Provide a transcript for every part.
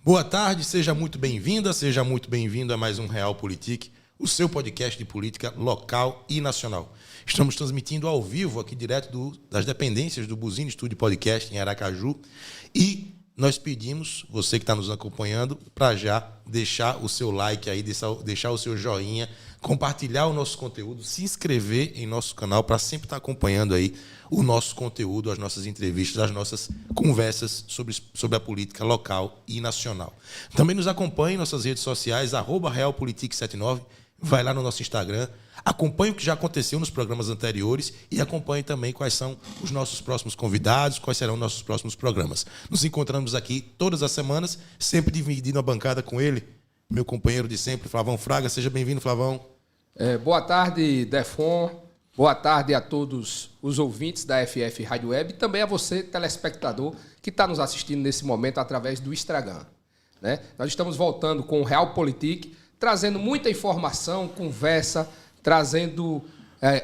Boa tarde, seja muito bem-vinda, seja muito bem-vindo a mais um Realpolitik, o seu podcast de política local e nacional. Estamos transmitindo ao vivo aqui direto das dependências do Buzine Studio Podcast em Aracaju e nós pedimos, você que está nos acompanhando, para já deixar o seu like aí, deixar o seu joinha, compartilhar o nosso conteúdo, se inscrever em nosso canal para sempre estar acompanhando aí o nosso conteúdo, as nossas entrevistas, as nossas conversas sobre a política local e nacional. Também nos acompanhe em nossas redes sociais, @realpolitik79, vai lá no nosso Instagram, acompanhe o que já aconteceu nos programas anteriores e acompanhe também quais são os nossos próximos convidados, quais serão nossos próximos programas. Nos encontramos aqui todas as semanas, sempre dividindo a bancada com ele, meu companheiro de sempre, Flavão Fraga. Seja bem-vindo, Flavão. Boa tarde, Defon. Boa tarde a todos os ouvintes da FF Rádio Web e também a você, telespectador, que está nos assistindo nesse momento através do Instagram. Né? Nós estamos voltando com o Realpolitik, trazendo muita informação, conversa, trazendo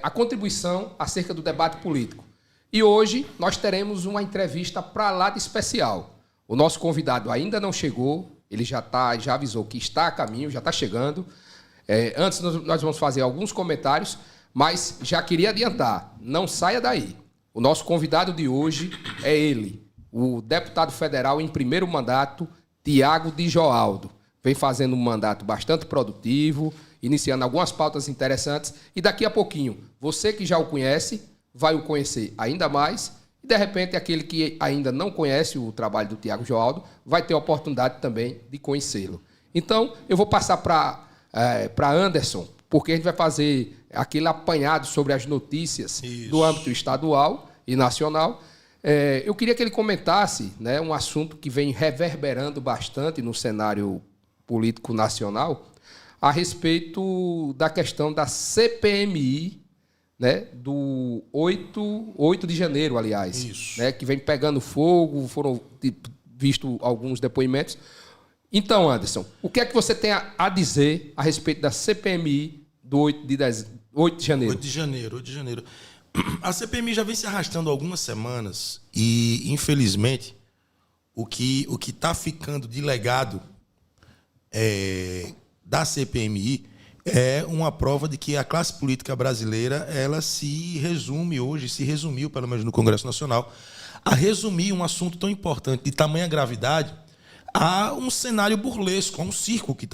a contribuição acerca do debate político. E hoje nós teremos uma entrevista para lá de especial. O nosso convidado ainda não chegou, ele já avisou que está a caminho, já está chegando. Antes nós vamos fazer alguns comentários, mas já queria adiantar, não saia daí. O nosso convidado de hoje é ele, o deputado federal em primeiro mandato, Tiago de Joaldo. Vem fazendo um mandato bastante produtivo, iniciando algumas pautas interessantes e daqui a pouquinho, você que já o conhece, vai o conhecer ainda mais e de repente aquele que ainda não conhece o trabalho do Tiago Joaldo vai ter a oportunidade também de conhecê-lo. Então, eu vou passar para Anderson, porque a gente vai fazer aquele apanhado sobre as notícias do âmbito estadual e nacional. Eu queria que ele comentasse, né, um assunto que vem reverberando bastante no cenário político nacional, a respeito da questão da CPMI, né, do 8 de janeiro, aliás, né, que vem pegando fogo, foram vistos alguns depoimentos. Então, Anderson, o que é que você tem a dizer a respeito da CPMI do 8 de janeiro? 8 de janeiro. A CPMI já vem se arrastando há algumas semanas e, infelizmente, o que está ficando de legado da CPMI é uma prova de que a classe política brasileira ela se resumiu, pelo menos no Congresso Nacional, a resumir um assunto tão importante, de tamanha gravidade, a um cenário burlesco, a um circo que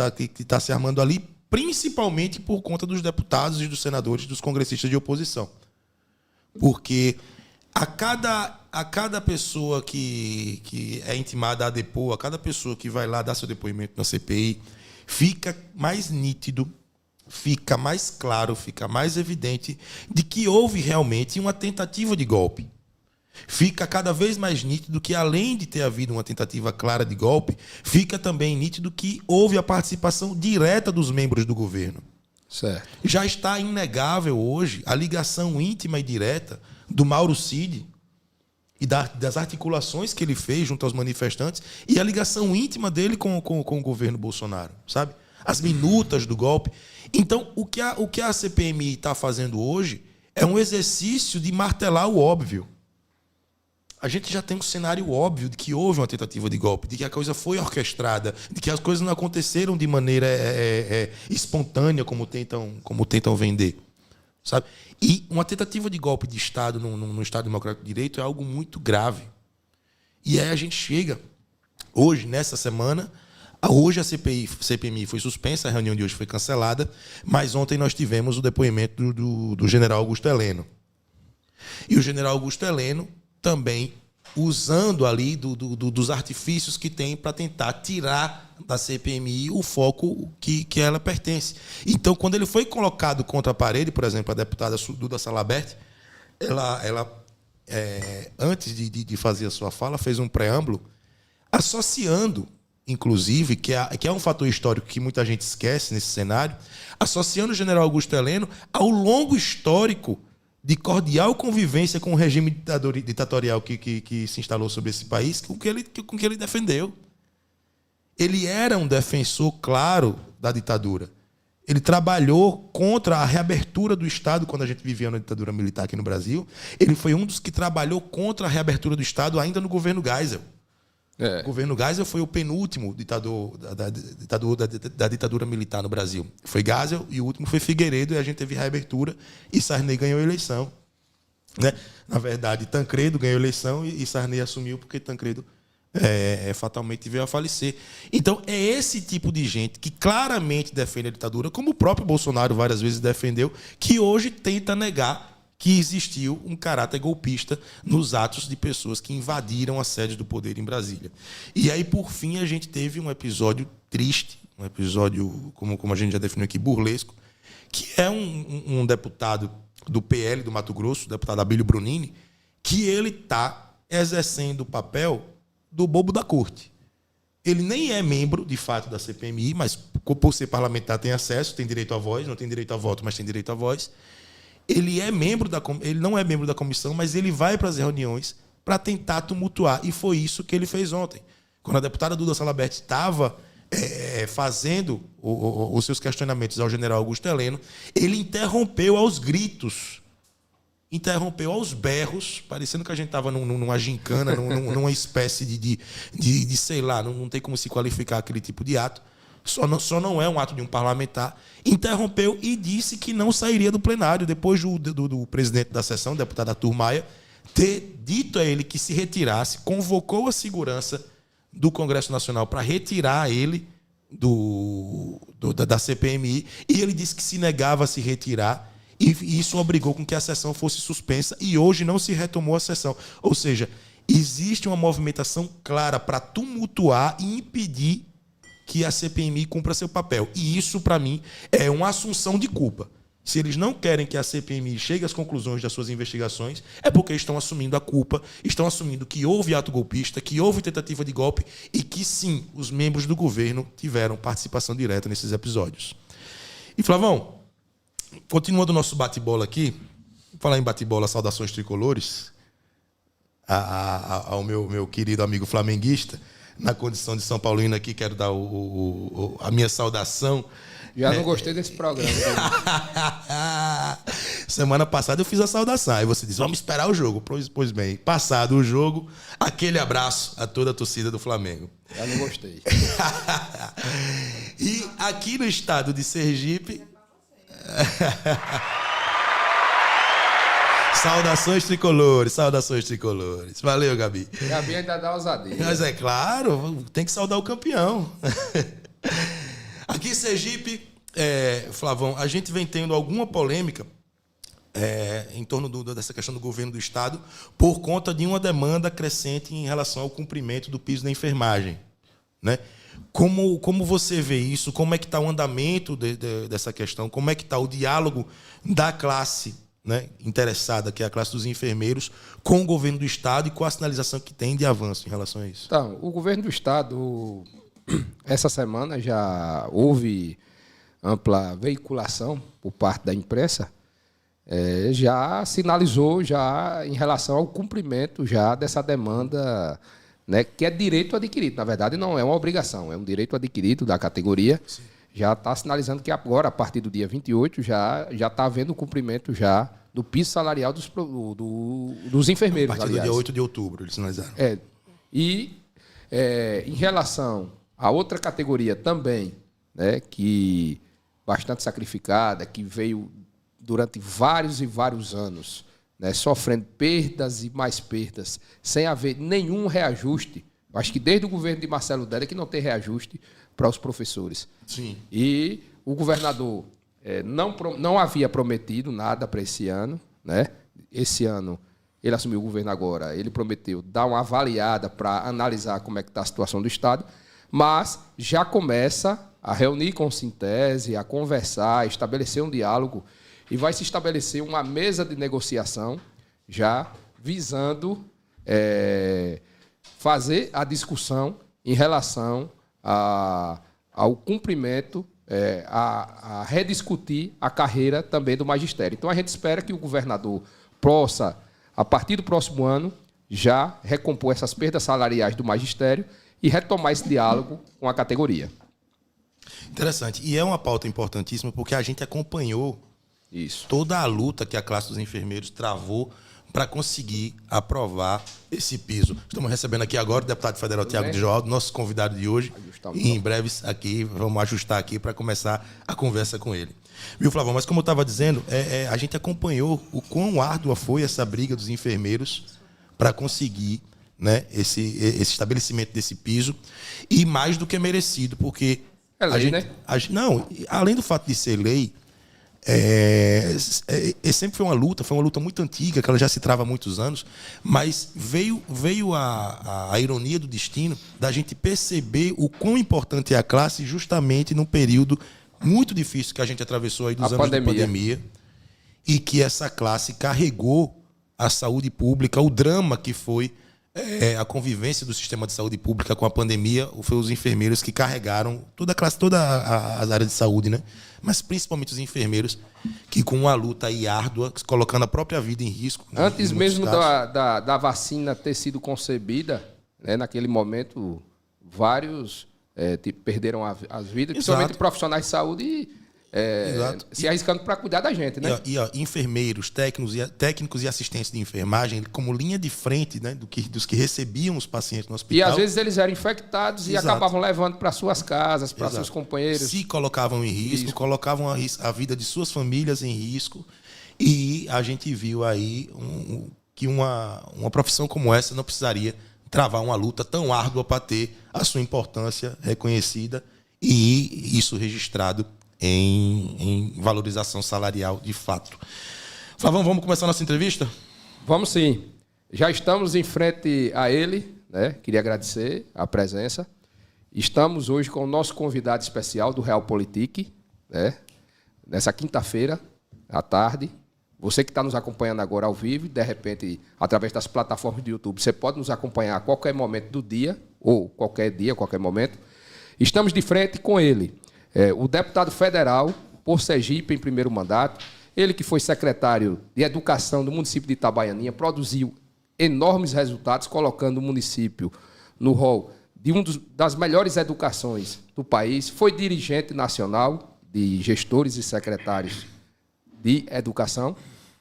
está se armando ali, principalmente por conta dos deputados e dos senadores, dos congressistas de oposição. Porque a cada pessoa que é intimada a depor, a cada pessoa que vai lá dar seu depoimento na CPI, fica mais nítido, fica mais claro, fica mais evidente de que houve realmente uma tentativa de golpe. Fica cada vez mais nítido que, além de ter havido uma tentativa clara de golpe, fica também nítido que houve a participação direta dos membros do governo. Certo. Já está inegável hoje a ligação íntima e direta do Mauro Cid e das articulações que ele fez junto aos manifestantes e a ligação íntima dele com o governo Bolsonaro, sabe? As minutas do golpe. Então, o que a CPMI está fazendo hoje é um exercício de martelar o óbvio. A gente já tem um cenário óbvio de que houve uma tentativa de golpe, de que a coisa foi orquestrada, de que as coisas não aconteceram de maneira espontânea, como tentam vender, sabe? E uma tentativa de golpe de Estado no Estado Democrático de Direito é algo muito grave. E aí a gente chega, hoje, nessa semana, hoje a CPMI foi suspensa, a reunião de hoje foi cancelada, mas ontem nós tivemos o depoimento do general Augusto Heleno. E o general Augusto Heleno também usando ali dos artifícios que tem para tentar tirar da CPMI o foco que ela pertence. Então, quando ele foi colocado contra a parede, por exemplo, a deputada Duda Salabert, ela antes de fazer a sua fala, fez um preâmbulo associando, inclusive, que é um fator histórico que muita gente esquece nesse cenário, associando o general Augusto Heleno ao longo histórico de cordial convivência com o regime ditatorial que se instalou sobre esse país, com que ele defendeu. Ele era um defensor claro da ditadura. Ele trabalhou contra a reabertura do Estado quando a gente vivia na ditadura militar aqui no Brasil. Ele foi um dos que trabalhou contra a reabertura do Estado ainda no governo Geisel. O governo Geisel foi o penúltimo ditador da ditadura militar no Brasil. Foi Geisel e o último foi Figueiredo, e a gente teve reabertura e Sarney ganhou a eleição. Né? Na verdade, Tancredo ganhou a eleição e Sarney assumiu porque Tancredo fatalmente veio a falecer. Então, é esse tipo de gente que claramente defende a ditadura, como o próprio Bolsonaro várias vezes defendeu, que hoje tenta negar que existiu um caráter golpista nos atos de pessoas que invadiram a sede do poder em Brasília. E aí, por fim, a gente teve um episódio triste, um episódio, como a gente já definiu aqui, burlesco, que é um deputado do PL do Mato Grosso, o deputado Abílio Brunini, que ele está exercendo o papel do bobo da corte. Ele nem é membro, de fato, da CPMI, mas por ser parlamentar tem acesso, tem direito à voz, não tem direito a voto, mas tem direito à voz. Ele não é membro da comissão, mas ele vai para as reuniões para tentar tumultuar. E foi isso que ele fez ontem. Quando a deputada Duda Salabert estava fazendo os seus questionamentos ao general Augusto Heleno, ele interrompeu aos gritos, interrompeu aos berros, parecendo que a gente estava numa gincana, numa espécie de sei lá, não tem como se qualificar aquele tipo de ato. Só não é um ato de um parlamentar. Interrompeu e disse que não sairia do plenário, depois do presidente da sessão, o deputado Arthur Maia, ter dito a ele que se retirasse, convocou a segurança do Congresso Nacional para retirar ele da CPMI, e ele disse que se negava a se retirar, e isso obrigou com que a sessão fosse suspensa, e hoje não se retomou a sessão. Ou seja, existe uma movimentação clara para tumultuar e impedir que a CPMI cumpra seu papel. E isso, para mim, é uma assunção de culpa. Se eles não querem que a CPMI chegue às conclusões das suas investigações, é porque estão assumindo a culpa, estão assumindo que houve ato golpista, que houve tentativa de golpe e que, sim, os membros do governo tiveram participação direta nesses episódios. E, Flavão, continuando o nosso bate-bola aqui, vou falar em bate-bola, saudações tricolores, ao meu querido amigo flamenguista. Na condição de São Paulino aqui, quero dar a minha saudação. Já não gostei desse programa. Semana passada eu fiz a saudação. Aí você disse, vamos esperar o jogo. Pois bem, passado o jogo, aquele abraço a toda a torcida do Flamengo. Já não gostei. E aqui no estado de Sergipe... Saudações tricolores, saudações tricolores. Valeu, Gabi. Gabi ainda dá ousadia. Mas é claro, tem que saudar o campeão. Aqui em Sergipe, Flavão, a gente vem tendo alguma polêmica em torno dessa questão do governo do Estado por conta de uma demanda crescente em relação ao cumprimento do piso da enfermagem. Né? Como você vê isso? Como é que está o andamento dessa questão? Como é que está o diálogo da classe, né, interessada, que é a classe dos enfermeiros, com o governo do Estado e com a sinalização que tem de avanço em relação a isso? Então, o governo do Estado, essa semana já houve ampla veiculação por parte da imprensa, já sinalizou já em relação ao cumprimento já dessa demanda, né, que é direito adquirido. Na verdade, não é uma obrigação, é um direito adquirido da categoria. Sim. Já está sinalizando que agora, a partir do dia 28, já está havendo o cumprimento já do piso salarial dos enfermeiros. A partir do dia 8 de outubro, eles sinalizaram. Em relação a outra categoria também, né, que bastante sacrificada, que veio durante vários e vários anos, né, sofrendo perdas e mais perdas, sem haver nenhum reajuste. Acho que desde o governo de Marcelo Della que não tem reajuste para os professores. Sim. E o governador não havia prometido nada para esse ano. Né? Esse ano, ele assumiu o governo agora, ele prometeu dar uma avaliada para analisar como é que está a situação do Estado, mas já começa a reunir com o Sintese, a conversar, a estabelecer um diálogo, e vai se estabelecer uma mesa de negociação já visando fazer a discussão em relação ao cumprimento, a rediscutir a carreira também do magistério. Então, a gente espera que o governador possa, a partir do próximo ano, já recompor essas perdas salariais do magistério e retomar esse diálogo com a categoria. Interessante. E é uma pauta importantíssima porque a gente acompanhou toda a luta que a classe dos enfermeiros travou para conseguir aprovar esse piso. Estamos recebendo aqui agora o deputado federal Thiago de Joaldo, nosso convidado de hoje. E em breve aqui, vamos ajustar aqui para começar a conversa com ele. Viu, Flavão? Mas como eu estava dizendo, a gente acompanhou o quão árdua foi essa briga dos enfermeiros para conseguir, né, esse estabelecimento desse piso, e mais do que merecido, porque é lei, né? Não, além do fato de ser lei, sempre foi uma luta muito antiga, que ela já se trava há muitos anos, mas veio a ironia do destino da gente perceber o quão importante é a classe justamente num período muito difícil que a gente atravessou aí dos anos de pandemia, e que essa classe carregou a saúde pública, o drama que foi a convivência do sistema de saúde pública com a pandemia. Foi os enfermeiros que carregaram toda a classe, toda as áreas de saúde, né? Mas principalmente os enfermeiros, que com uma luta aí árdua, colocando a própria vida em risco. Antes mesmo da vacina ter sido concebida, né, naquele momento, vários perderam as vidas, principalmente profissionais de saúde, se arriscando para cuidar da gente, né? E enfermeiros, técnicos e assistentes de enfermagem, como linha de frente, né, dos que recebiam os pacientes no hospital. E às vezes eles eram infectados e acabavam levando para suas casas, para seus companheiros. Se colocavam em risco, colocavam a vida de suas famílias em risco. E a gente viu aí que uma profissão como essa não precisaria travar uma luta tão árdua para ter a sua importância reconhecida e isso registrado em valorização salarial de fato. Flavão, vamos começar a nossa entrevista? Vamos sim. Já estamos em frente a ele, né? Queria agradecer a presença. Estamos hoje com o nosso convidado especial do Realpolitik, né? Nessa quinta-feira, à tarde. Você que está nos acompanhando agora ao vivo, e de repente, através das plataformas do YouTube, você pode nos acompanhar a qualquer momento do dia, ou qualquer dia, qualquer momento. Estamos de frente com ele. O deputado federal por Sergipe em primeiro mandato, ele que foi secretário de Educação do município de Itabaianinha, produziu enormes resultados, colocando o município no rol de das melhores educações do país, foi dirigente nacional de gestores e secretários de educação,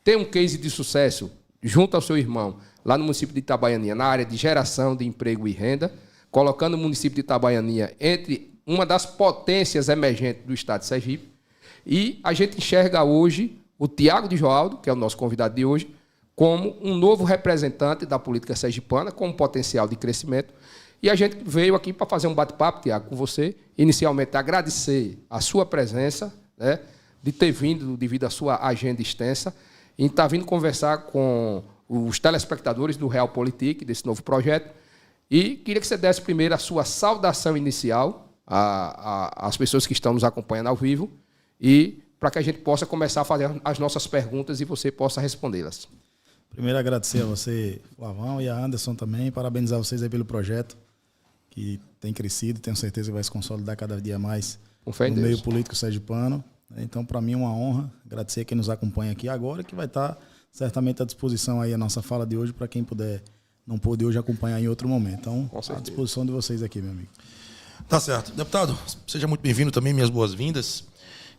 tem um case de sucesso junto ao seu irmão, lá no município de Itabaianinha, na área de geração de emprego e renda, colocando o município de Itabaianinha entre uma das potências emergentes do estado de Sergipe. E a gente enxerga hoje o Thiago de Joaldo, que é o nosso convidado de hoje, como um novo representante da política sergipana, com um potencial de crescimento. E a gente veio aqui para fazer um bate-papo, Thiago, com você. Inicialmente, agradecer a sua presença, né, de ter vindo devido à sua agenda extensa, e estar vindo conversar com os telespectadores do Realpolitik, desse novo projeto. E queria que você desse primeiro a sua saudação inicial às pessoas que estão nos acompanhando ao vivo, e para que a gente possa começar a fazer as nossas perguntas e você possa respondê-las. Primeiro, agradecer a você, Flavão, e a Anderson também, parabenizar vocês aí pelo projeto, que tem crescido, tenho certeza que vai se consolidar cada dia mais no meio político sergipano. Então, para mim é uma honra, agradecer a quem nos acompanha aqui agora, que vai estar certamente à disposição aí a nossa fala de hoje, para quem não pôde hoje acompanhar em outro momento. Então, à disposição de vocês aqui, meu amigo. Tá certo. Deputado, seja muito bem-vindo também, minhas boas-vindas.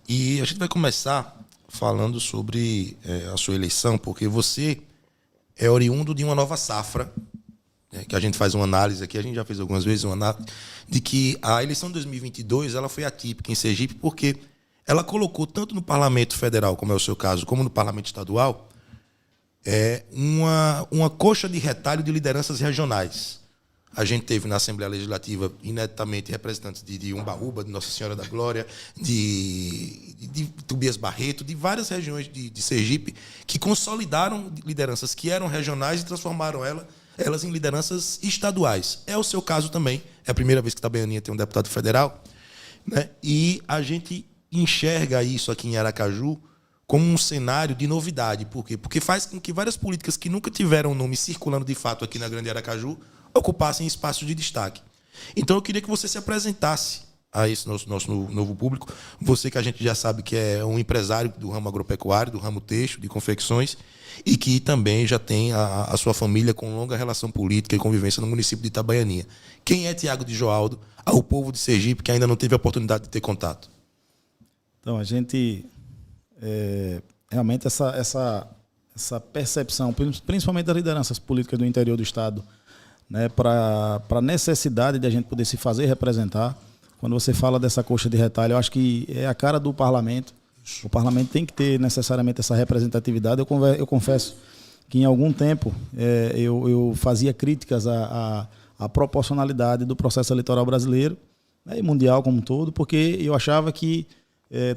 E a gente vai começar falando sobre a sua eleição, porque você é oriundo de uma nova safra, que a gente faz uma análise aqui, a gente já fez algumas vezes uma análise, de que a eleição de 2022 ela foi atípica em Sergipe, porque ela colocou, tanto no Parlamento Federal, como é o seu caso, como no Parlamento Estadual, uma coxa de retalho de lideranças regionais. A gente teve na Assembleia Legislativa, ineditamente, representantes de Umbaúba, de Nossa Senhora da Glória, de Tobias Barreto, de várias regiões de Sergipe, que consolidaram lideranças que eram regionais e transformaram elas em lideranças estaduais. É o seu caso também. É a primeira vez que Itabaianinha tem um deputado federal, né? E a gente enxerga isso aqui em Aracaju como um cenário de novidade. Por quê? Porque faz com que várias políticas que nunca tiveram nome circulando de fato aqui na Grande Aracaju ocupassem espaços de destaque. Então eu queria que você se apresentasse a esse nosso novo público. Você que a gente já sabe que é um empresário do ramo agropecuário, do ramo têxtil, de confecções, e que também já tem a sua família com longa relação política e convivência no município de Itabaianinha. Quem é Thiago de Joaldo ao povo de Sergipe que ainda não teve a oportunidade de ter contato? Então, a gente... realmente essa essa percepção, principalmente das lideranças políticas do interior do Estado, né, para a necessidade de a gente poder se fazer representar. Quando você fala dessa coxa de retalho, eu acho que é a cara do parlamento. O parlamento tem que ter necessariamente essa representatividade. Eu confesso que em algum tempo eu fazia críticas à proporcionalidade do processo eleitoral brasileiro, né, e mundial como um todo, porque eu achava que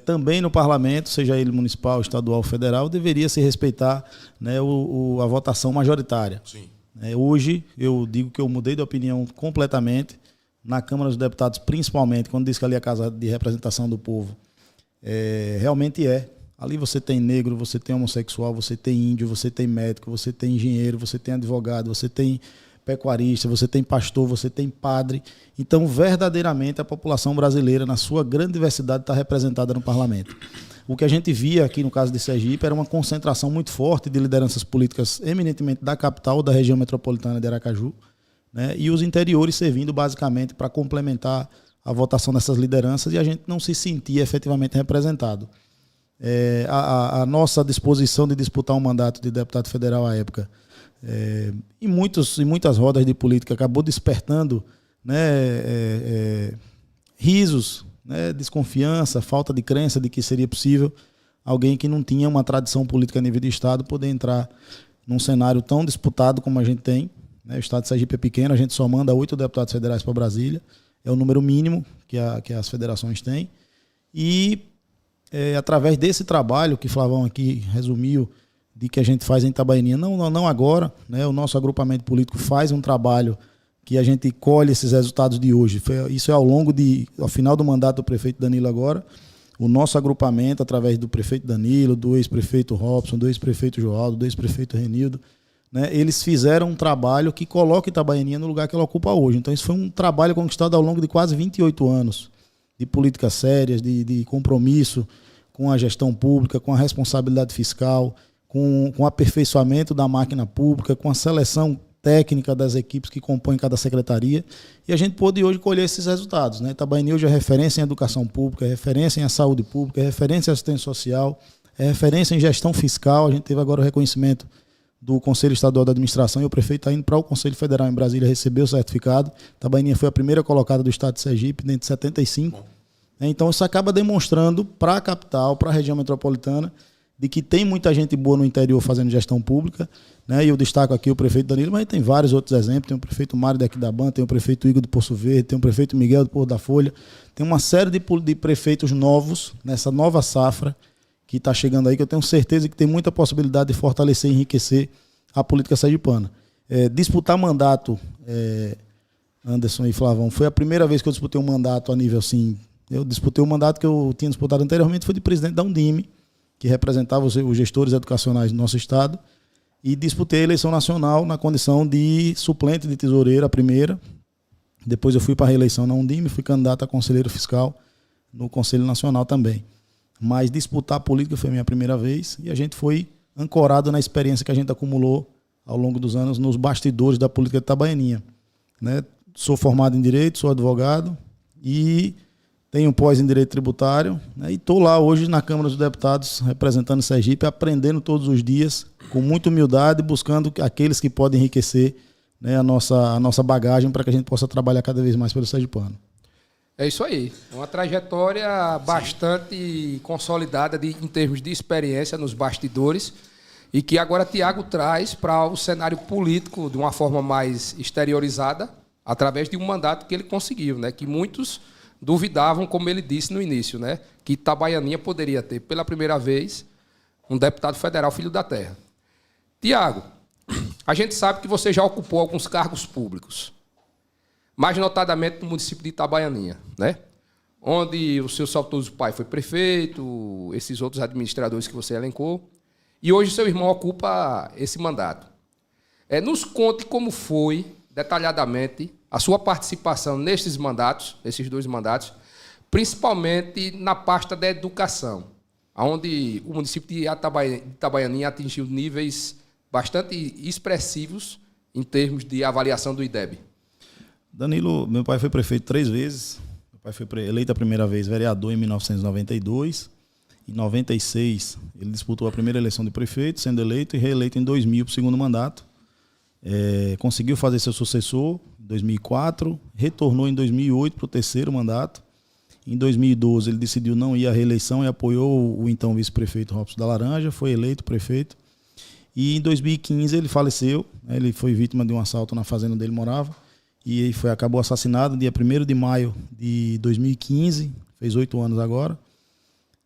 também no parlamento, seja ele municipal, estadual, federal, deveria se respeitar, né, a votação majoritária. Sim. Hoje eu digo que eu mudei de opinião completamente. Na Câmara dos Deputados, principalmente, quando diz que ali é a Casa de Representação do Povo, realmente é. Ali você tem negro, você tem homossexual, você tem índio, você tem médico, você tem engenheiro, você tem advogado, você tem pecuarista, você tem pastor, você tem padre. Então, verdadeiramente, a população brasileira, na sua grande diversidade, está representada no parlamento. O que a gente via aqui no caso de Sergipe era uma concentração muito forte de lideranças políticas eminentemente da capital, da região metropolitana de Aracaju, né, e os interiores servindo basicamente para complementar a votação dessas lideranças, e a gente não se sentia efetivamente representado. A nossa disposição de disputar um mandato de deputado federal à época, em muitas rodas de política, acabou despertando, né, risos, né, desconfiança, falta de crença de que seria possível alguém que não tinha uma tradição política a nível de Estado poder entrar num cenário tão disputado como a gente tem. O Estado de Sergipe é pequeno, a gente só manda 8 deputados federais para Brasília, é o número mínimo que as federações têm. E através desse trabalho que Flavão aqui resumiu, de que a gente faz em Itabaianinha, não agora, né, o nosso agrupamento político faz um trabalho que a gente colhe esses resultados de hoje. Isso é ao final do mandato do prefeito Danilo agora, o nosso agrupamento, através do prefeito Danilo, do ex-prefeito Robson, do ex-prefeito Joaldo, do ex-prefeito Renildo, né, eles fizeram um trabalho que coloca Itabaianinha no lugar que ela ocupa hoje. Então, isso foi um trabalho conquistado ao longo de quase 28 anos de políticas sérias, de compromisso com a gestão pública, com a responsabilidade fiscal, com o aperfeiçoamento da máquina pública, com a seleção técnica das equipes que compõem cada secretaria. E a gente pôde hoje colher esses resultados, né? Itabaianinha hoje é referência em educação pública, é referência em saúde pública, é referência em assistência social, é referência em gestão fiscal. A gente teve agora o reconhecimento do Conselho Estadual da Administração, e o prefeito está indo para o Conselho Federal em Brasília receber o certificado. Itabaianinha foi a primeira colocada do Estado de Sergipe, dentro de 75. Então, isso acaba demonstrando para a capital, para a região metropolitana, de que tem muita gente boa no interior fazendo gestão pública, né? E eu destaco aqui o prefeito Danilo, mas tem vários outros exemplos. Tem o prefeito Mário de Aquidaban, tem o prefeito Igor do Poço Verde, tem o prefeito Miguel do Porto da Folha. Tem uma série de prefeitos novos, nessa nova safra, que está chegando aí, que eu tenho certeza que tem muita possibilidade de fortalecer e enriquecer a política sergipana. Disputar mandato, Anderson e Flavão, foi a primeira vez que eu disputei um mandato a nível assim. Eu disputei um mandato que eu tinha disputado anteriormente, foi de presidente da Undime, que representava os gestores educacionais do nosso estado, e disputei a eleição nacional na condição de suplente de tesoureiro, a primeira. Depois eu fui para a reeleição na Undime, fui candidato a conselheiro fiscal no Conselho Nacional também. Mas disputar a política foi a minha primeira vez, e a gente foi ancorado na experiência que a gente acumulou ao longo dos anos nos bastidores da política de Itabaianinha, né? Sou formado em Direito, sou advogado e tenho pós em Direito Tributário, né? E estou lá hoje na Câmara dos Deputados representando Sergipe, aprendendo todos os dias, com muita humildade, buscando aqueles que podem enriquecer, né, a nossa bagagem para que a gente possa trabalhar cada vez mais pelo sergipano. É isso aí. É uma trajetória bastante consolidada em termos de experiência nos bastidores, e que agora Tiago traz para o cenário político de uma forma mais exteriorizada, através de um mandato que ele conseguiu, né? Que muitos duvidavam, como ele disse no início, né? Que Itabaianinha poderia ter, pela primeira vez, um deputado federal filho da terra. Tiago, a gente sabe que você já ocupou alguns cargos públicos, mais notadamente no município de Itabaianinha, né? Onde o seu saudoso pai foi prefeito, esses outros administradores que você elencou, e hoje seu irmão ocupa esse mandato. Nos conte como foi, detalhadamente, a sua participação nesses mandatos, nesses dois mandatos, principalmente na pasta da educação, onde o município de Itabaianinha atingiu níveis bastante expressivos em termos de avaliação do IDEB. Danilo, meu pai foi prefeito 3 vezes. Meu pai foi eleito a primeira vez vereador em 1992 Em 96, ele disputou a primeira eleição de prefeito, sendo eleito e reeleito em 2000 para o segundo mandato. Conseguiu fazer seu sucessor em 2004, retornou em 2008 para o terceiro mandato. Em 2012, ele decidiu não ir à reeleição e apoiou o então vice-prefeito Robson da Laranja, foi eleito prefeito. E em 2015 ele faleceu, né? Ele foi vítima de um assalto na fazenda onde ele morava e acabou assassinado no dia 1º de maio de 2015, fez 8 anos agora,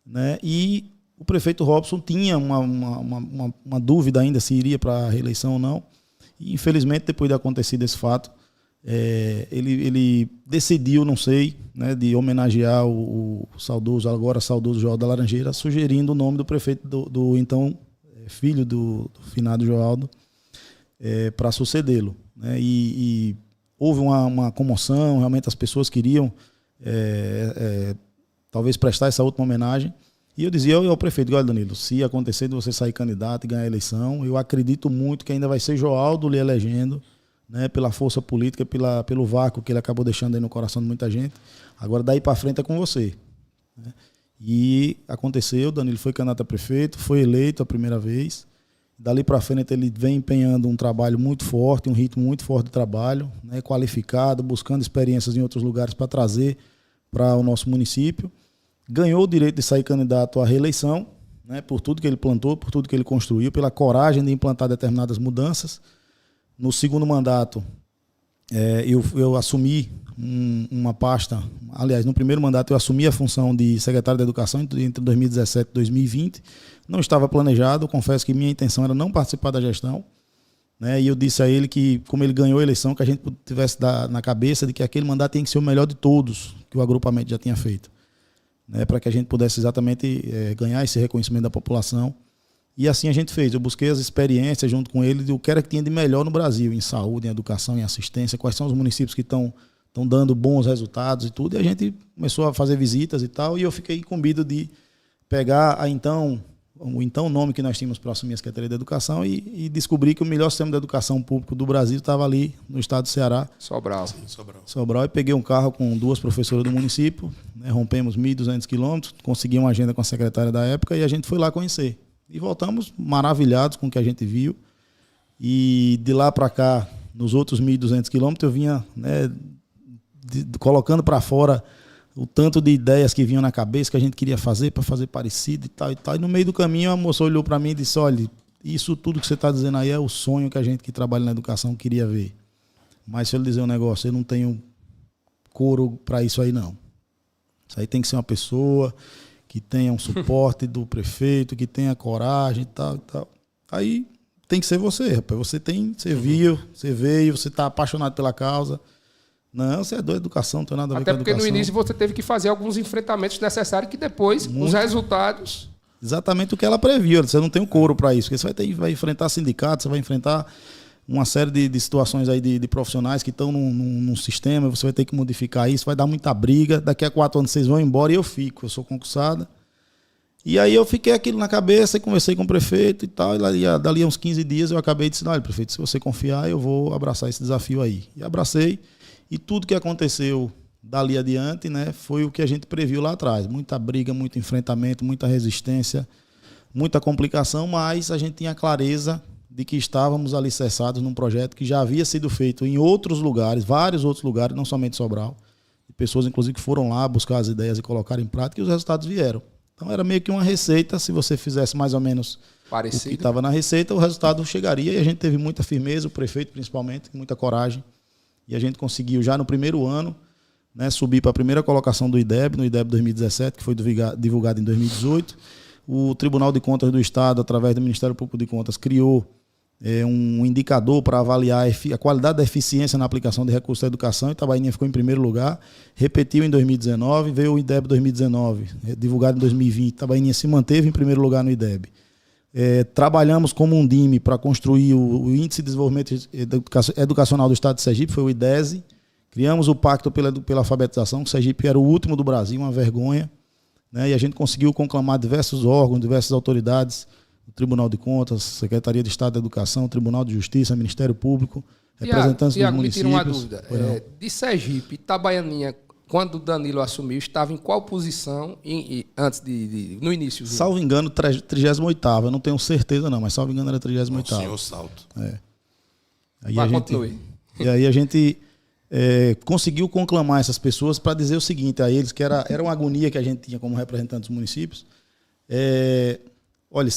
né? E o prefeito Robson tinha uma dúvida ainda se iria para a reeleição ou não. E, infelizmente, depois de acontecido esse fato, ele decidiu, não sei, né, de homenagear o agora saudoso João da Laranjeira, sugerindo o nome do prefeito do então filho do finado Joaldo para sucedê-lo, né? E houve uma comoção, realmente as pessoas queriam talvez prestar essa última homenagem. E eu dizia ao prefeito: olha, Danilo, se acontecer de você sair candidato e ganhar a eleição, eu acredito muito que ainda vai ser Joaldo lhe elegendo, né, pela força política, pelo vácuo que ele acabou deixando aí no coração de muita gente. Agora, daí para frente é com você, né? E aconteceu, Danilo foi candidato a prefeito, foi eleito a primeira vez. Dali para frente ele vem empenhando um trabalho muito forte, um ritmo muito forte de trabalho, né, qualificado, buscando experiências em outros lugares para trazer para o nosso município. Ganhou o direito de sair candidato à reeleição, né, por tudo que ele plantou, por tudo que ele construiu, pela coragem de implantar determinadas mudanças. No segundo mandato, eu assumi uma pasta. Aliás, no primeiro mandato eu assumi a função de secretário de Educação entre 2017 e 2020. Não estava planejado, confesso que minha intenção era não participar da gestão, né? E eu disse a ele que, como ele ganhou a eleição, que a gente tivesse na cabeça de que aquele mandato tinha que ser o melhor de todos que o agrupamento já tinha feito, né? Para que a gente pudesse exatamente ganhar esse reconhecimento da população. E assim a gente fez. Eu busquei as experiências junto com ele do que era que tinha de melhor no Brasil, em saúde, em educação, em assistência, quais são os municípios que estão dando bons resultados e tudo. E a gente começou a fazer visitas e tal, e eu fiquei incumbido de pegar o então nome que nós tínhamos para assumir a Secretaria de Educação e descobri que o melhor sistema de educação público do Brasil estava ali no estado do Ceará. Sobral. Sim, Sobral. E peguei um carro com 2 professoras do município, né, rompemos 1.200 quilômetros, consegui uma agenda com a secretária da época e a gente foi lá conhecer. E voltamos maravilhados com o que a gente viu. E de lá para cá, nos outros 1.200 quilômetros, eu vinha, né, colocando para fora o tanto de ideias que vinham na cabeça que a gente queria fazer para fazer parecido e tal e tal. E no meio do caminho a moça olhou para mim e disse: olha, isso tudo que você está dizendo aí é o sonho que a gente que trabalha na educação queria ver. Mas se eu lhe dizer um negócio, eu não tenho couro para isso aí não. Isso aí tem que ser uma pessoa que tenha um suporte do prefeito, que tenha coragem e tal e tal. Aí tem que ser você, rapaz. Você viu, você veio, você está apaixonado pela causa. Não, você é doido, educação, não tem nada a ver com educação. Até porque no início você teve que fazer alguns enfrentamentos necessários que depois, os resultados... Exatamente o que ela previu. Você não tem o couro para isso. Porque você vai enfrentar sindicatos, você vai enfrentar uma série de situações aí de profissionais que estão num sistema, você vai ter que modificar isso, vai dar muita briga. Daqui a 4 anos vocês vão embora e eu fico. Eu sou concursada. E aí eu fiquei aquilo na cabeça e conversei com o prefeito e tal. E dali a uns 15 dias eu acabei de dizer: olha, prefeito, se você confiar, eu vou abraçar esse desafio aí. E abracei. E tudo que aconteceu dali adiante, né, foi o que a gente previu lá atrás. Muita briga, muito enfrentamento, muita resistência, muita complicação, mas a gente tinha clareza de que estávamos alicerçados num projeto que já havia sido feito em outros lugares, vários outros lugares, não somente Sobral. E pessoas, inclusive, que foram lá buscar as ideias e colocar em prática, e os resultados vieram. Então era meio que uma receita. Se você fizesse mais ou menos parecido, o que estava na receita, o resultado chegaria. E a gente teve muita firmeza, o prefeito principalmente, muita coragem. E a gente conseguiu, já no primeiro ano, né, subir para a primeira colocação do IDEB, no IDEB 2017, que foi divulgado em 2018. O Tribunal de Contas do Estado, através do Ministério Público de Contas, criou um indicador para avaliar a qualidade da eficiência na aplicação de recursos da educação. Itabaianinha ficou em primeiro lugar, repetiu em 2019, veio o IDEB 2019, divulgado em 2020. Itabaianinha se manteve em primeiro lugar no IDEB. Trabalhamos como um DIME para construir o Índice de Desenvolvimento Educacional do Estado de Sergipe, foi o IDESE. Criamos o Pacto pela Alfabetização, que Sergipe era o último do Brasil, uma vergonha, né? E a gente conseguiu conclamar diversos órgãos, diversas autoridades, o Tribunal de Contas, Secretaria de Estado da Educação, Tribunal de Justiça, Ministério Público, representantes dos municípios. Me tira uma dúvida. De Sergipe, Itabaianinha, quando o Danilo assumiu, estava em qual posição antes no início? Salvo engano, 38ª. Eu não tenho certeza não, mas salvo engano era 38ª. Senhor salto. Continue. E aí a gente conseguiu conclamar essas pessoas para dizer o seguinte a eles, que era uma agonia que a gente tinha como representantes dos municípios. Olha,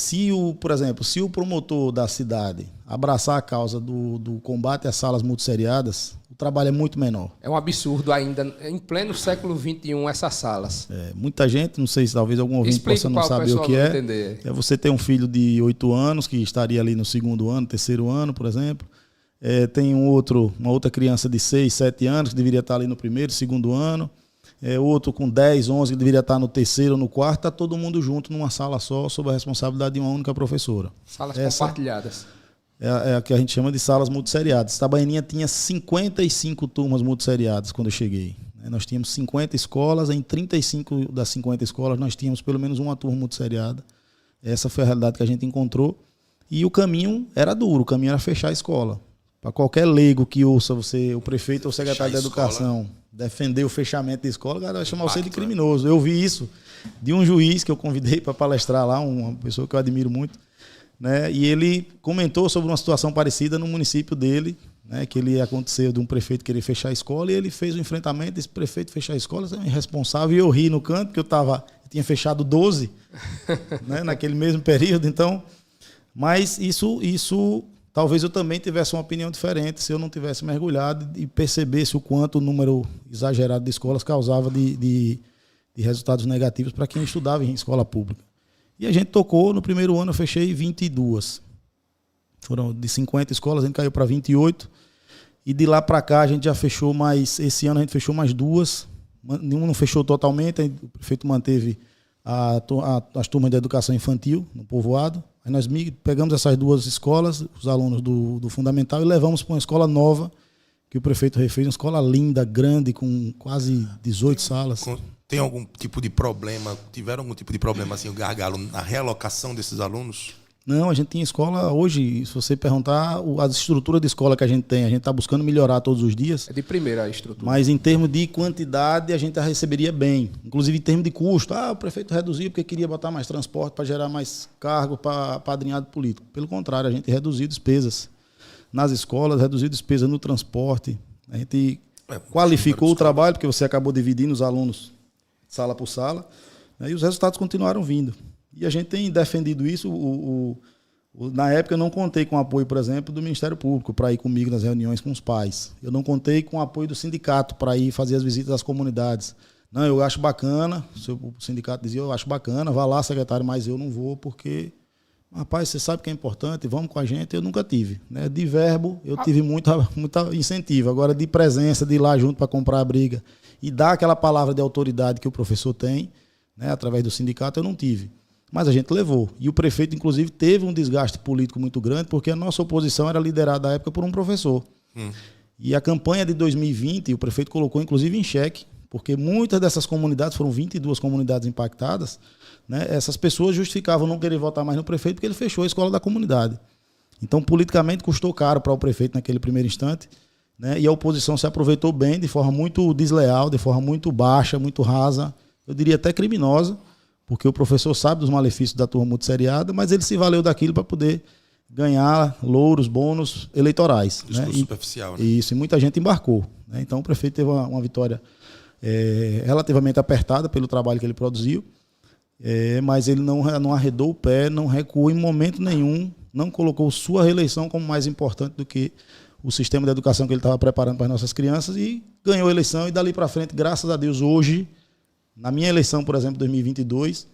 por exemplo, se o promotor da cidade abraçar a causa do combate às salas multisseriadas, o trabalho é muito menor. É um absurdo ainda, em pleno século XXI, essas salas. Muita gente, não sei se talvez algum ouvinte possa não saber o que é. Entender. É você ter um filho de 8 anos, que estaria ali no 2º ano, 3º ano, por exemplo. Tem uma outra criança de 6, 7 anos, que deveria estar ali no 1º, 2º ano. Outro com 10, 11, que deveria estar no 3º ou no 4º, está todo mundo junto numa sala só, sob a responsabilidade de uma única professora. Salas compartilhadas. É a que a gente chama de salas multisseriadas. Itabaianinha tinha 55 turmas multisseriadas quando eu cheguei. Nós tínhamos 50 escolas, em 35 das 50 escolas nós tínhamos pelo menos uma turma multisseriada. Essa foi a realidade que a gente encontrou. E o caminho era duro, o caminho era fechar a escola. Para qualquer leigo que ouça o prefeito ou o secretário de Educação defender o fechamento da escola, o cara vai chamar você de criminoso. Eu vi isso de um juiz que eu convidei para palestrar lá, uma pessoa que eu admiro muito, né? E ele comentou sobre uma situação parecida no município dele, né? Que ele aconteceu de um prefeito querer fechar a escola e ele fez o enfrentamento desse prefeito fechar a escola, é um irresponsável, e eu ri no canto, porque eu tinha fechado 12 né? Naquele mesmo período, então, mas isso talvez eu também tivesse uma opinião diferente se eu não tivesse mergulhado e percebesse o quanto o número exagerado de escolas causava de resultados negativos para quem estudava em escola pública. E a gente tocou, no primeiro ano eu fechei 22. Foram de 50 escolas, a gente caiu para 28. E de lá para cá a gente já fechou mais, esse ano a gente fechou mais 2. Nenhum não fechou totalmente, o prefeito manteve as turmas de educação infantil no povoado. Aí nós pegamos essas 2 escolas, os alunos do fundamental, e levamos para uma escola nova, que o prefeito refez, uma escola linda, grande, com quase 18 salas. Tem algum tipo de problema, tiveram algum tipo de problema, assim, o gargalo, na realocação desses alunos? Não, a gente tem escola hoje, se você perguntar, a estrutura de escola que a gente está buscando melhorar todos os dias. É de primeira a estrutura. Mas em termos de quantidade, a gente a receberia bem. Inclusive em termos de custo. O prefeito reduziu porque queria botar mais transporte para gerar mais cargo para padrinhado político. Pelo contrário, a gente reduziu despesas nas escolas, reduziu despesas no transporte. A gente qualificou o trabalho, porque você acabou dividindo os alunos sala por sala, né, e os resultados continuaram vindo. E a gente tem defendido isso. Na época eu não contei com o apoio, por exemplo, do Ministério Público para ir comigo nas reuniões com os pais. Eu não contei com o apoio do sindicato para ir fazer as visitas às comunidades. Não, eu acho bacana, o sindicato dizia, eu acho bacana, vá lá, secretário, mas eu não vou porque, rapaz, você sabe que é importante, vamos com a gente. Eu nunca tive. Né? De verbo, eu tive muita incentivo. Agora, de presença, de ir lá junto para comprar a briga e dar aquela palavra de autoridade que o professor tem, né, através do sindicato, eu não tive. Mas a gente levou. E o prefeito, inclusive, teve um desgaste político muito grande, porque a nossa oposição era liderada à época por um professor. E a campanha de 2020, o prefeito colocou, inclusive, em xeque, porque muitas dessas comunidades, foram 22 comunidades impactadas, né, essas pessoas justificavam não querer votar mais no prefeito porque ele fechou a escola da comunidade. Então, politicamente, custou caro para o prefeito naquele primeiro instante, né, e a oposição se aproveitou bem, de forma muito desleal, de forma muito baixa, muito rasa, eu diria até criminosa, porque o professor sabe dos malefícios da turma multisseriada, mas ele se valeu daquilo para poder ganhar louros, bônus eleitorais. Discurso superficial, né? Isso, e muita gente embarcou. Né? Então o prefeito teve uma vitória relativamente apertada pelo trabalho que ele produziu, mas ele não arredou o pé, não recuou em momento nenhum, não colocou sua reeleição como mais importante do que o sistema de educação que ele estava preparando para as nossas crianças, e ganhou a eleição. E dali para frente, graças a Deus, hoje, na minha eleição, por exemplo, 2022,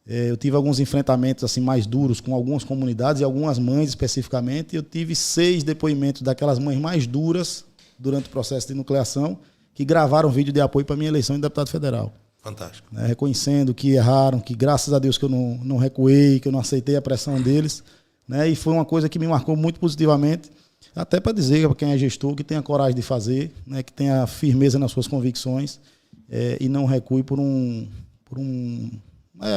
eu tive alguns enfrentamentos assim mais duros com algumas comunidades e algumas mães especificamente. Eu tive 6 depoimentos daquelas mães mais duras durante o processo de nucleação que gravaram vídeo de apoio para a minha eleição de deputado federal. Fantástico. Né, reconhecendo que erraram, que graças a Deus que eu não recuei, que eu não aceitei a pressão deles. Né, e foi uma coisa que me marcou muito positivamente, até para dizer para quem é gestor que tenha coragem de fazer, né, que tenha firmeza nas suas convicções. E não recue por uma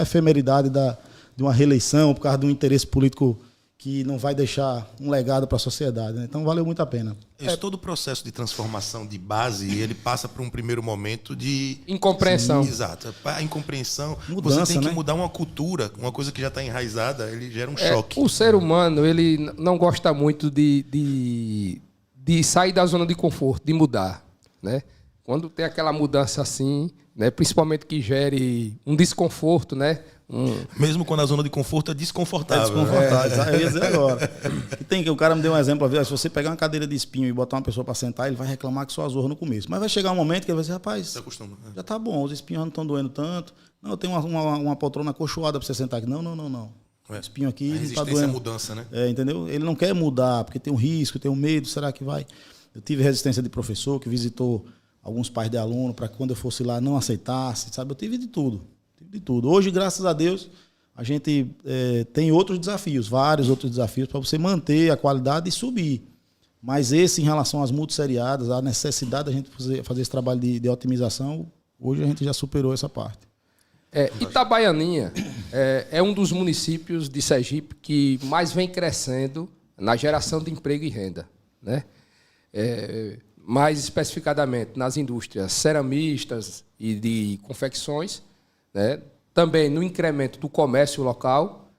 efemeridade de uma reeleição, por causa de um interesse político que não vai deixar um legado para a sociedade, né? Então valeu muito a pena. Todo o processo de transformação de base, ele passa por um primeiro momento de incompreensão. Sim, exato. A incompreensão. Mudança, você tem que né? mudar uma cultura, uma coisa que já está enraizada, ele gera um choque. O ser humano, ele não gosta muito de sair da zona de conforto, de mudar, né? Quando tem aquela mudança assim, né, principalmente que gere um desconforto, né? Mesmo quando a zona de conforto é desconfortável. É desconfortável, eu ia dizer agora. O cara me deu um exemplo, se você pegar uma cadeira de espinho e botar uma pessoa para sentar, ele vai reclamar que sua zorra no começo. Mas vai chegar um momento que ele vai dizer, rapaz, já tá bom, os espinhos não estão doendo tanto. Não, eu tenho uma poltrona acolchoada para você sentar aqui. Não. O espinho aqui a resistência tá doendo. à mudança, né? Entendeu? Ele não quer mudar, porque tem um risco, tem um medo, será que vai? Eu tive resistência de professor que visitou alguns pais de aluno para que quando eu fosse lá não aceitasse, sabe? Eu tive de tudo. Hoje, graças a Deus, a gente tem outros desafios, vários outros desafios para você manter a qualidade e subir. Mas esse, em relação às multisseriadas, a necessidade da gente fazer esse trabalho de otimização, hoje a gente já superou essa parte. Itabaianinha é um dos municípios de Sergipe que mais vem crescendo na geração de emprego e renda, né? Mais especificadamente nas indústrias ceramistas e de confecções, né? Também no incremento do comércio local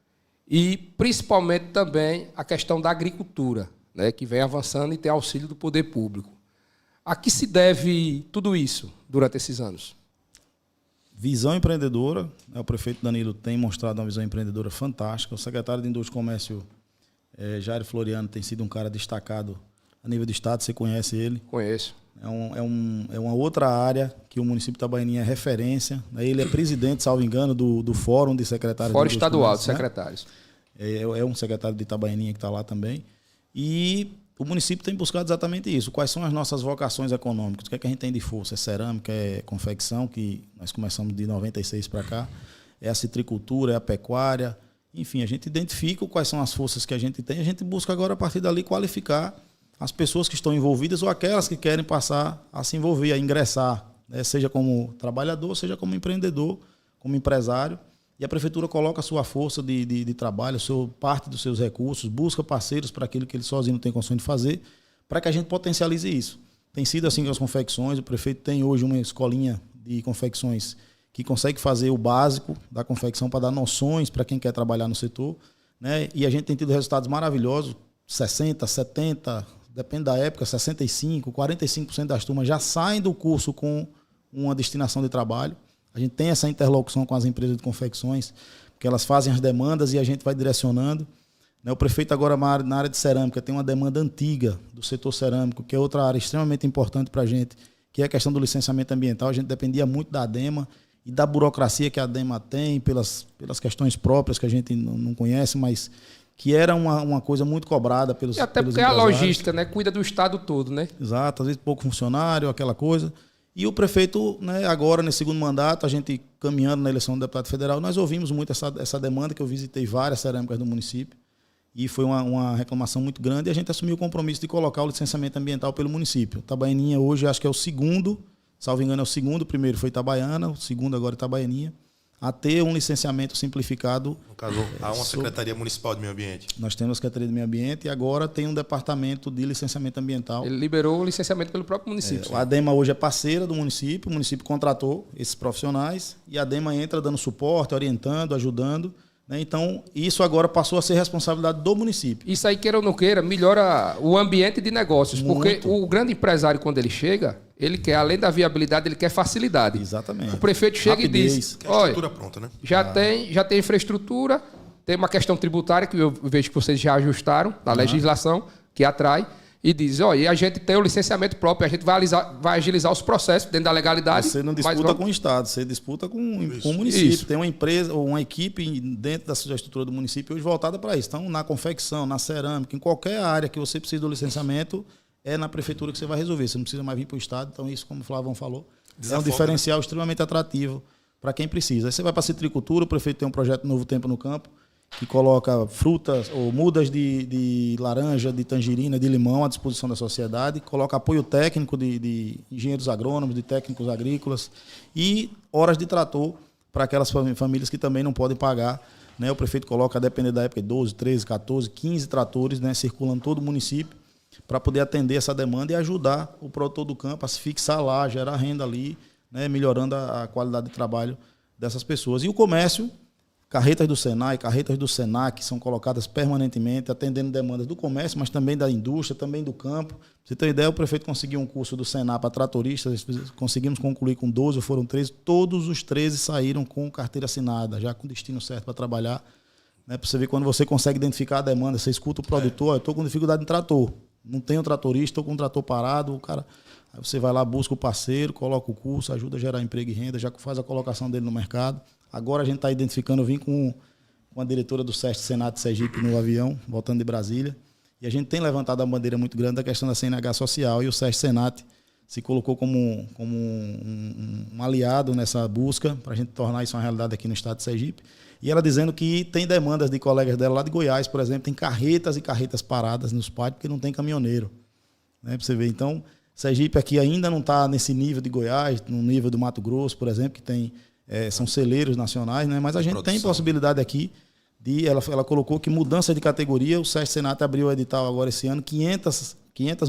e principalmente também a questão da agricultura, né? Que vem avançando e tem auxílio do poder público. A que se deve tudo isso durante esses anos? Visão empreendedora, o prefeito Danilo tem mostrado uma visão empreendedora fantástica. O secretário de Indústria e Comércio, Jair Floriano, tem sido um cara destacado a nível de estado, você conhece ele? Conheço. É uma outra área que o município de Itabaianinha é referência. Ele é presidente, salvo engano, do Fórum de Secretários. Fórum Estadual de Secretários. É um secretário de Itabaianinha que está lá também. E o município tem buscado exatamente isso. Quais são as nossas vocações econômicas? O que é que a gente tem de força? É cerâmica, é confecção, que nós começamos de 96 para cá. É a citricultura, é a pecuária. Enfim, a gente identifica quais são as forças que a gente tem. A gente busca agora, a partir dali, qualificar as pessoas que estão envolvidas ou aquelas que querem passar a se envolver, a ingressar, né? Seja como trabalhador, seja como empreendedor, como empresário. E a prefeitura coloca a sua força de trabalho, parte dos seus recursos, busca parceiros para aquilo que ele sozinho não tem condições de fazer, para que a gente potencialize isso. Tem sido assim com as confecções. O prefeito tem hoje uma escolinha de confecções que consegue fazer o básico da confecção para dar noções para quem quer trabalhar no setor, né? E a gente tem tido resultados maravilhosos, 60%, 70%, depende da época, 65%, 45% das turmas já saem do curso com uma destinação de trabalho. A gente tem essa interlocução com as empresas de confecções, que elas fazem as demandas e a gente vai direcionando. O prefeito agora na área de cerâmica tem uma demanda antiga do setor cerâmico, que é outra área extremamente importante para a gente, que é a questão do licenciamento ambiental. A gente dependia muito da ADEMA e da burocracia que a ADEMA tem, pelas questões próprias que a gente não conhece, mas que era uma coisa muito cobrada pelos E até pelos porque a empresários. logística, né, cuida do estado todo, né? Exato, às vezes pouco funcionário, aquela coisa. E o prefeito, né, agora, nesse segundo mandato, a gente caminhando na eleição do deputado federal, nós ouvimos muito essa demanda, que eu visitei várias cerâmicas do município, e foi uma reclamação muito grande, e a gente assumiu o compromisso de colocar o licenciamento ambiental pelo município. Itabaianinha hoje, acho que é o segundo, salvo engano, é o segundo. O primeiro foi Itabaiana, o segundo agora é Itabaianinha, a ter um licenciamento simplificado. No caso, há uma Secretaria Municipal de Meio Ambiente. Nós temos a Secretaria de Meio Ambiente e agora tem um departamento de licenciamento ambiental. Ele liberou o licenciamento pelo próprio município. A ADEMA hoje é parceira do município, o município contratou esses profissionais e a ADEMA entra dando suporte, orientando, ajudando, né? Então, isso agora passou a ser responsabilidade do município. Isso aí, queira ou não queira, melhora o ambiente de negócios. Muito. Porque o grande empresário, quando ele chega, ele quer, além da viabilidade, ele quer facilidade. Exatamente. O prefeito chega Rapidez. e diz, Que é a estrutura pronta, né? já tem infraestrutura, tem uma questão tributária que eu vejo que vocês já ajustaram na legislação, que atrai, e diz, e a gente tem o licenciamento próprio, a gente vai agilizar os processos dentro da legalidade. Você não disputa com o Estado, você disputa com o município. Isso. Tem uma empresa ou uma equipe dentro da sua estrutura do município hoje voltada para isso. Então, na confecção, na cerâmica, em qualquer área que você precisa do licenciamento, é na prefeitura que você vai resolver. Você não precisa mais vir para o Estado. Então, isso, como o Flavão falou, é um diferencial extremamente atrativo para quem precisa. Aí você vai para a citricultura, o prefeito tem um projeto Novo Tempo no Campo, que coloca frutas ou mudas de laranja, de tangerina, de limão à disposição da sociedade, coloca apoio técnico de engenheiros agrônomos, de técnicos agrícolas e horas de trator para aquelas famílias que também não podem pagar né? O prefeito coloca, a depender da época, 12, 13, 14, 15 tratores, né? Circulando todo o município para poder atender essa demanda e ajudar o produtor do campo a se fixar lá, gerar renda ali, né? Melhorando a qualidade de trabalho dessas pessoas. E o comércio, carretas do Senai, carretas do Senac são colocadas permanentemente, atendendo demandas do comércio, mas também da indústria, também do campo. Pra você ter uma ideia, o prefeito conseguiu um curso do Senai para tratoristas, conseguimos concluir com 12, foram 13, todos os 13 saíram com carteira assinada, já com destino certo para trabalhar. Né? Para você ver, quando você consegue identificar a demanda, você escuta o produtor, eu estou com dificuldade em trator, não tenho tratorista, estou com um trator parado, o cara... Aí você vai lá, busca o parceiro, coloca o curso, ajuda a gerar emprego e renda, já faz a colocação dele no mercado. Agora a gente está identificando, eu vim com a diretora do SESC Senat Sergipe no avião, voltando de Brasília, e a gente tem levantado a bandeira muito grande da questão da CNH social, e o SESC Senat se colocou como um aliado nessa busca, para a gente tornar isso uma realidade aqui no estado de Sergipe. E ela dizendo que tem demandas de colegas dela lá de Goiás, por exemplo, tem carretas e carretas paradas nos pátios, porque não tem caminhoneiro. Né, para você ver, então... Sergipe aqui ainda não está nesse nível de Goiás, no nível do Mato Grosso, por exemplo, que tem, são celeiros nacionais, né? Mas a gente tem possibilidade aqui de... Ela colocou que mudança de categoria, o SESC Senat abriu o edital agora esse ano, 500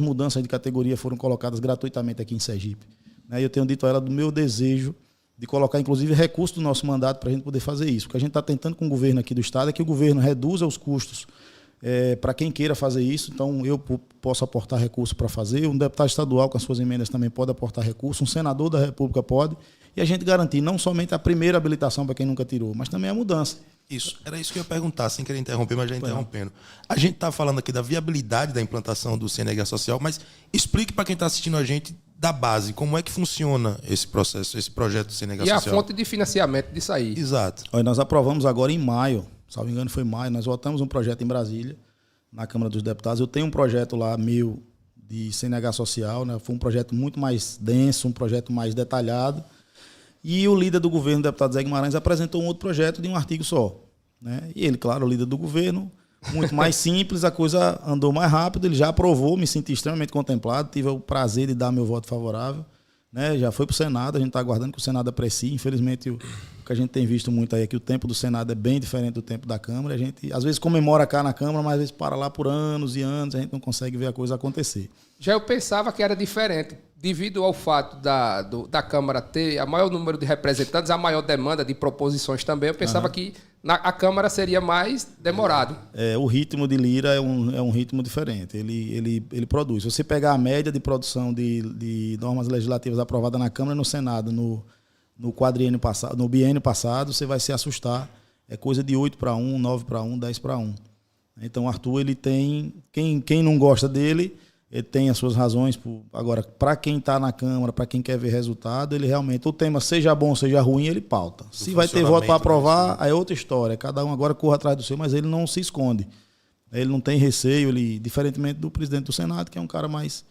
mudanças de categoria foram colocadas gratuitamente aqui em Sergipe. Né? E eu tenho dito a ela do meu desejo de colocar, inclusive, recurso do nosso mandato para a gente poder fazer isso. O que a gente está tentando com o governo aqui do estado é que o governo reduza os custos para quem queira fazer isso. Então, eu posso aportar recurso para fazer, um deputado estadual com as suas emendas também pode aportar recurso, um senador da República pode, e a gente garantir não somente a primeira habilitação para quem nunca tirou, mas também a mudança. Isso, era isso que eu ia perguntar, sem querer interromper, mas já interrompendo. A gente está falando aqui da viabilidade da implantação do CNH Social, mas explique para quem está assistindo a gente da base, como é que funciona esse processo, esse projeto do CNH Social. E a fonte de financiamento disso aí. Exato. Olha, nós aprovamos agora em maio, salvo engano foi maio, nós votamos um projeto em Brasília, na Câmara dos Deputados. Eu tenho um projeto lá meu de CNH Social, né? Foi um projeto muito mais denso, um projeto mais detalhado. E o líder do governo, o deputado Zé Guimarães, apresentou um outro projeto de um artigo só. Né? E ele, claro, o líder do governo, muito mais simples, a coisa andou mais rápido, ele já aprovou, me senti extremamente contemplado, tive o prazer de dar meu voto favorável. Né? Já foi para o Senado, a gente está aguardando que o Senado aprecie. Infelizmente, o que a gente tem visto muito aí é que o tempo do Senado é bem diferente do tempo da Câmara. A gente, às vezes, comemora cá na Câmara, mas às vezes para lá por anos e anos, a gente não consegue ver a coisa acontecer. Já eu pensava que era diferente, devido ao fato da Câmara ter a maior número de representantes, a maior demanda de proposições também. Eu pensava que a Câmara seria mais demorado. O ritmo de Lira é um ritmo diferente. Ele produz. Se você pegar a média de produção de normas legislativas aprovadas na Câmara e no Senado no quadriênio passado, no biênio passado, você vai se assustar. É coisa de 8-1, 9-1, 10-1. Então, o Arthur, ele tem... Quem não gosta dele, ele tem as suas razões. Agora, para quem está na Câmara, para quem quer ver resultado, ele realmente, o tema seja bom, seja ruim, ele pauta. Se vai ter voto para aprovar, aí é outra história. Cada um agora corre atrás do seu, mas ele não se esconde. Ele não tem receio, ele, diferentemente do presidente do Senado, que é um cara mais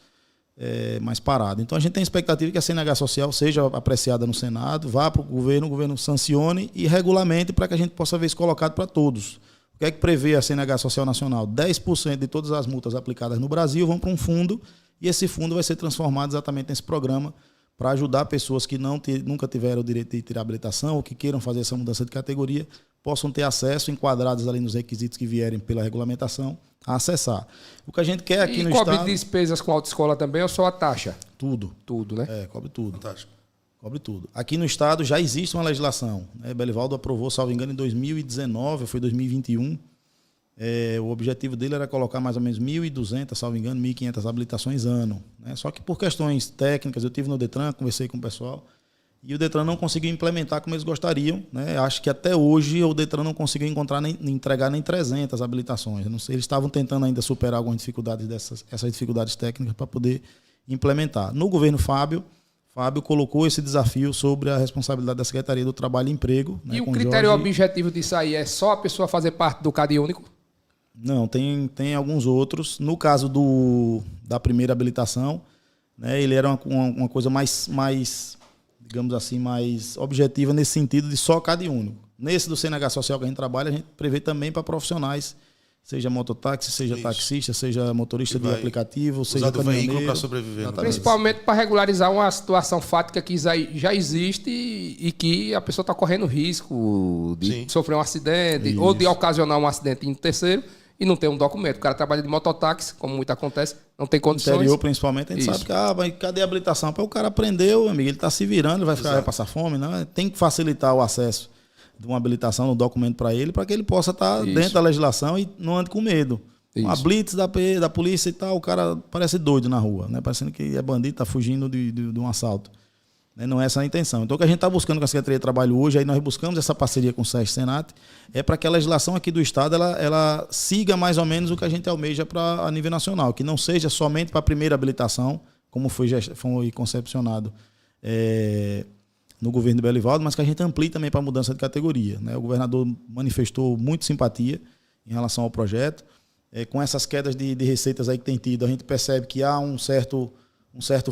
parado. Então, a gente tem expectativa que a CNH Social seja apreciada no Senado, vá para o governo sancione e regulamente para que a gente possa ver isso colocado para todos. O que é que prevê a CNH Social Nacional? 10% de todas as multas aplicadas no Brasil vão para um fundo, e esse fundo vai ser transformado exatamente nesse programa para ajudar pessoas que nunca tiveram o direito de tirar habilitação ou que queiram fazer essa mudança de categoria, possam ter acesso, enquadrados ali nos requisitos que vierem pela regulamentação, a acessar. O que a gente quer aqui no Estado... E cobre despesas com autoescola também ou só a taxa? Tudo. Tudo, né? Cobre tudo. Fantástico. Cobre tudo. Aqui no Estado já existe uma legislação. Né? Belivaldo aprovou, salvo engano, em 2019, foi 2021. O objetivo dele era colocar mais ou menos 1.200, salvo engano, 1.500 habilitações ano. Né? Só que por questões técnicas, eu estive no Detran, conversei com o pessoal, e o Detran não conseguiu implementar como eles gostariam. Né? Acho que até hoje o Detran não conseguiu entregar nem 300 habilitações. Eu não sei, eles estavam tentando ainda superar algumas dificuldades essas dificuldades técnicas para poder implementar. No governo Fábio colocou esse desafio sobre a responsabilidade da Secretaria do Trabalho e Emprego. E o critério objetivo disso aí é só a pessoa fazer parte do CAD único? Não, tem alguns outros. No caso da primeira habilitação, né, ele era uma coisa mais, digamos assim, mais objetiva nesse sentido de só CAD único. Nesse do CNH Social que a gente trabalha, a gente prevê também para profissionais seja mototáxi, seja taxista, seja motorista de aplicativo, seja veículo para sobreviver. Principalmente para regularizar uma situação fática que já existe e que a pessoa está correndo risco de sofrer um acidente ou de ocasionar um acidente em terceiro e não tem um documento. O cara trabalha de mototáxi, como muito acontece, não tem condições. No interior, principalmente, a gente sabe que mas cadê a habilitação? O cara aprendeu, amigo, ele está se virando, ele vai passar fome, não? Tem que facilitar o acesso de uma habilitação, de um documento para que ele possa estar dentro da legislação e não ande com medo. Uma blitz da polícia e tal, o cara parece doido na rua, né? Parecendo que é bandido, está fugindo de um assalto. Não é essa a intenção. Então, o que a gente está buscando com a Secretaria de Trabalho hoje, aí nós buscamos essa parceria com o SESC Senat, é para que a legislação aqui do Estado ela siga mais ou menos o que a gente almeja a nível nacional, que não seja somente para a primeira habilitação, como foi concepcionado no governo de Belivaldo, mas que a gente amplie também para a mudança de categoria, né? O governador manifestou muita simpatia em relação ao projeto. Com essas quedas de receitas aí que tem tido, a gente percebe que há um certo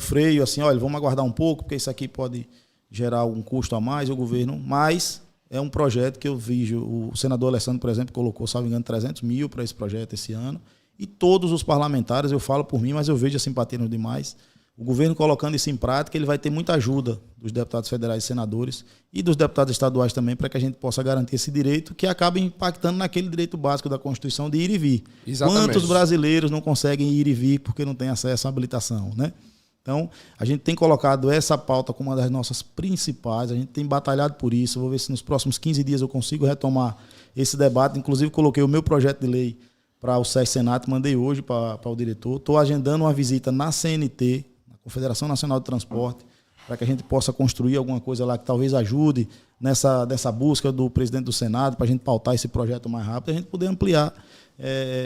freio, assim, olha, vamos aguardar um pouco, porque isso aqui pode gerar um custo a mais, o governo, mas é um projeto que eu vejo, o senador Alessandro, por exemplo, colocou, salvo engano, 300 mil para esse projeto esse ano, e todos os parlamentares, eu falo por mim, mas eu vejo a simpatia nos demais, o governo colocando isso em prática, ele vai ter muita ajuda dos deputados federais e senadores e dos deputados estaduais também, para que a gente possa garantir esse direito que acaba impactando naquele direito básico da Constituição de ir e vir. Exatamente. Quantos brasileiros não conseguem ir e vir porque não têm acesso à habilitação, né? Então, a gente tem colocado essa pauta como uma das nossas principais, a gente tem batalhado por isso. Vou ver se nos próximos 15 dias eu consigo retomar esse debate. Inclusive, coloquei o meu projeto de lei para o SESC Senat, mandei hoje para o diretor. Estou agendando uma visita na CNT, na Confederação Nacional de Transporte, para que a gente possa construir alguma coisa lá que talvez ajude nessa busca do presidente do Senado, para a gente pautar esse projeto mais rápido e a gente poder ampliar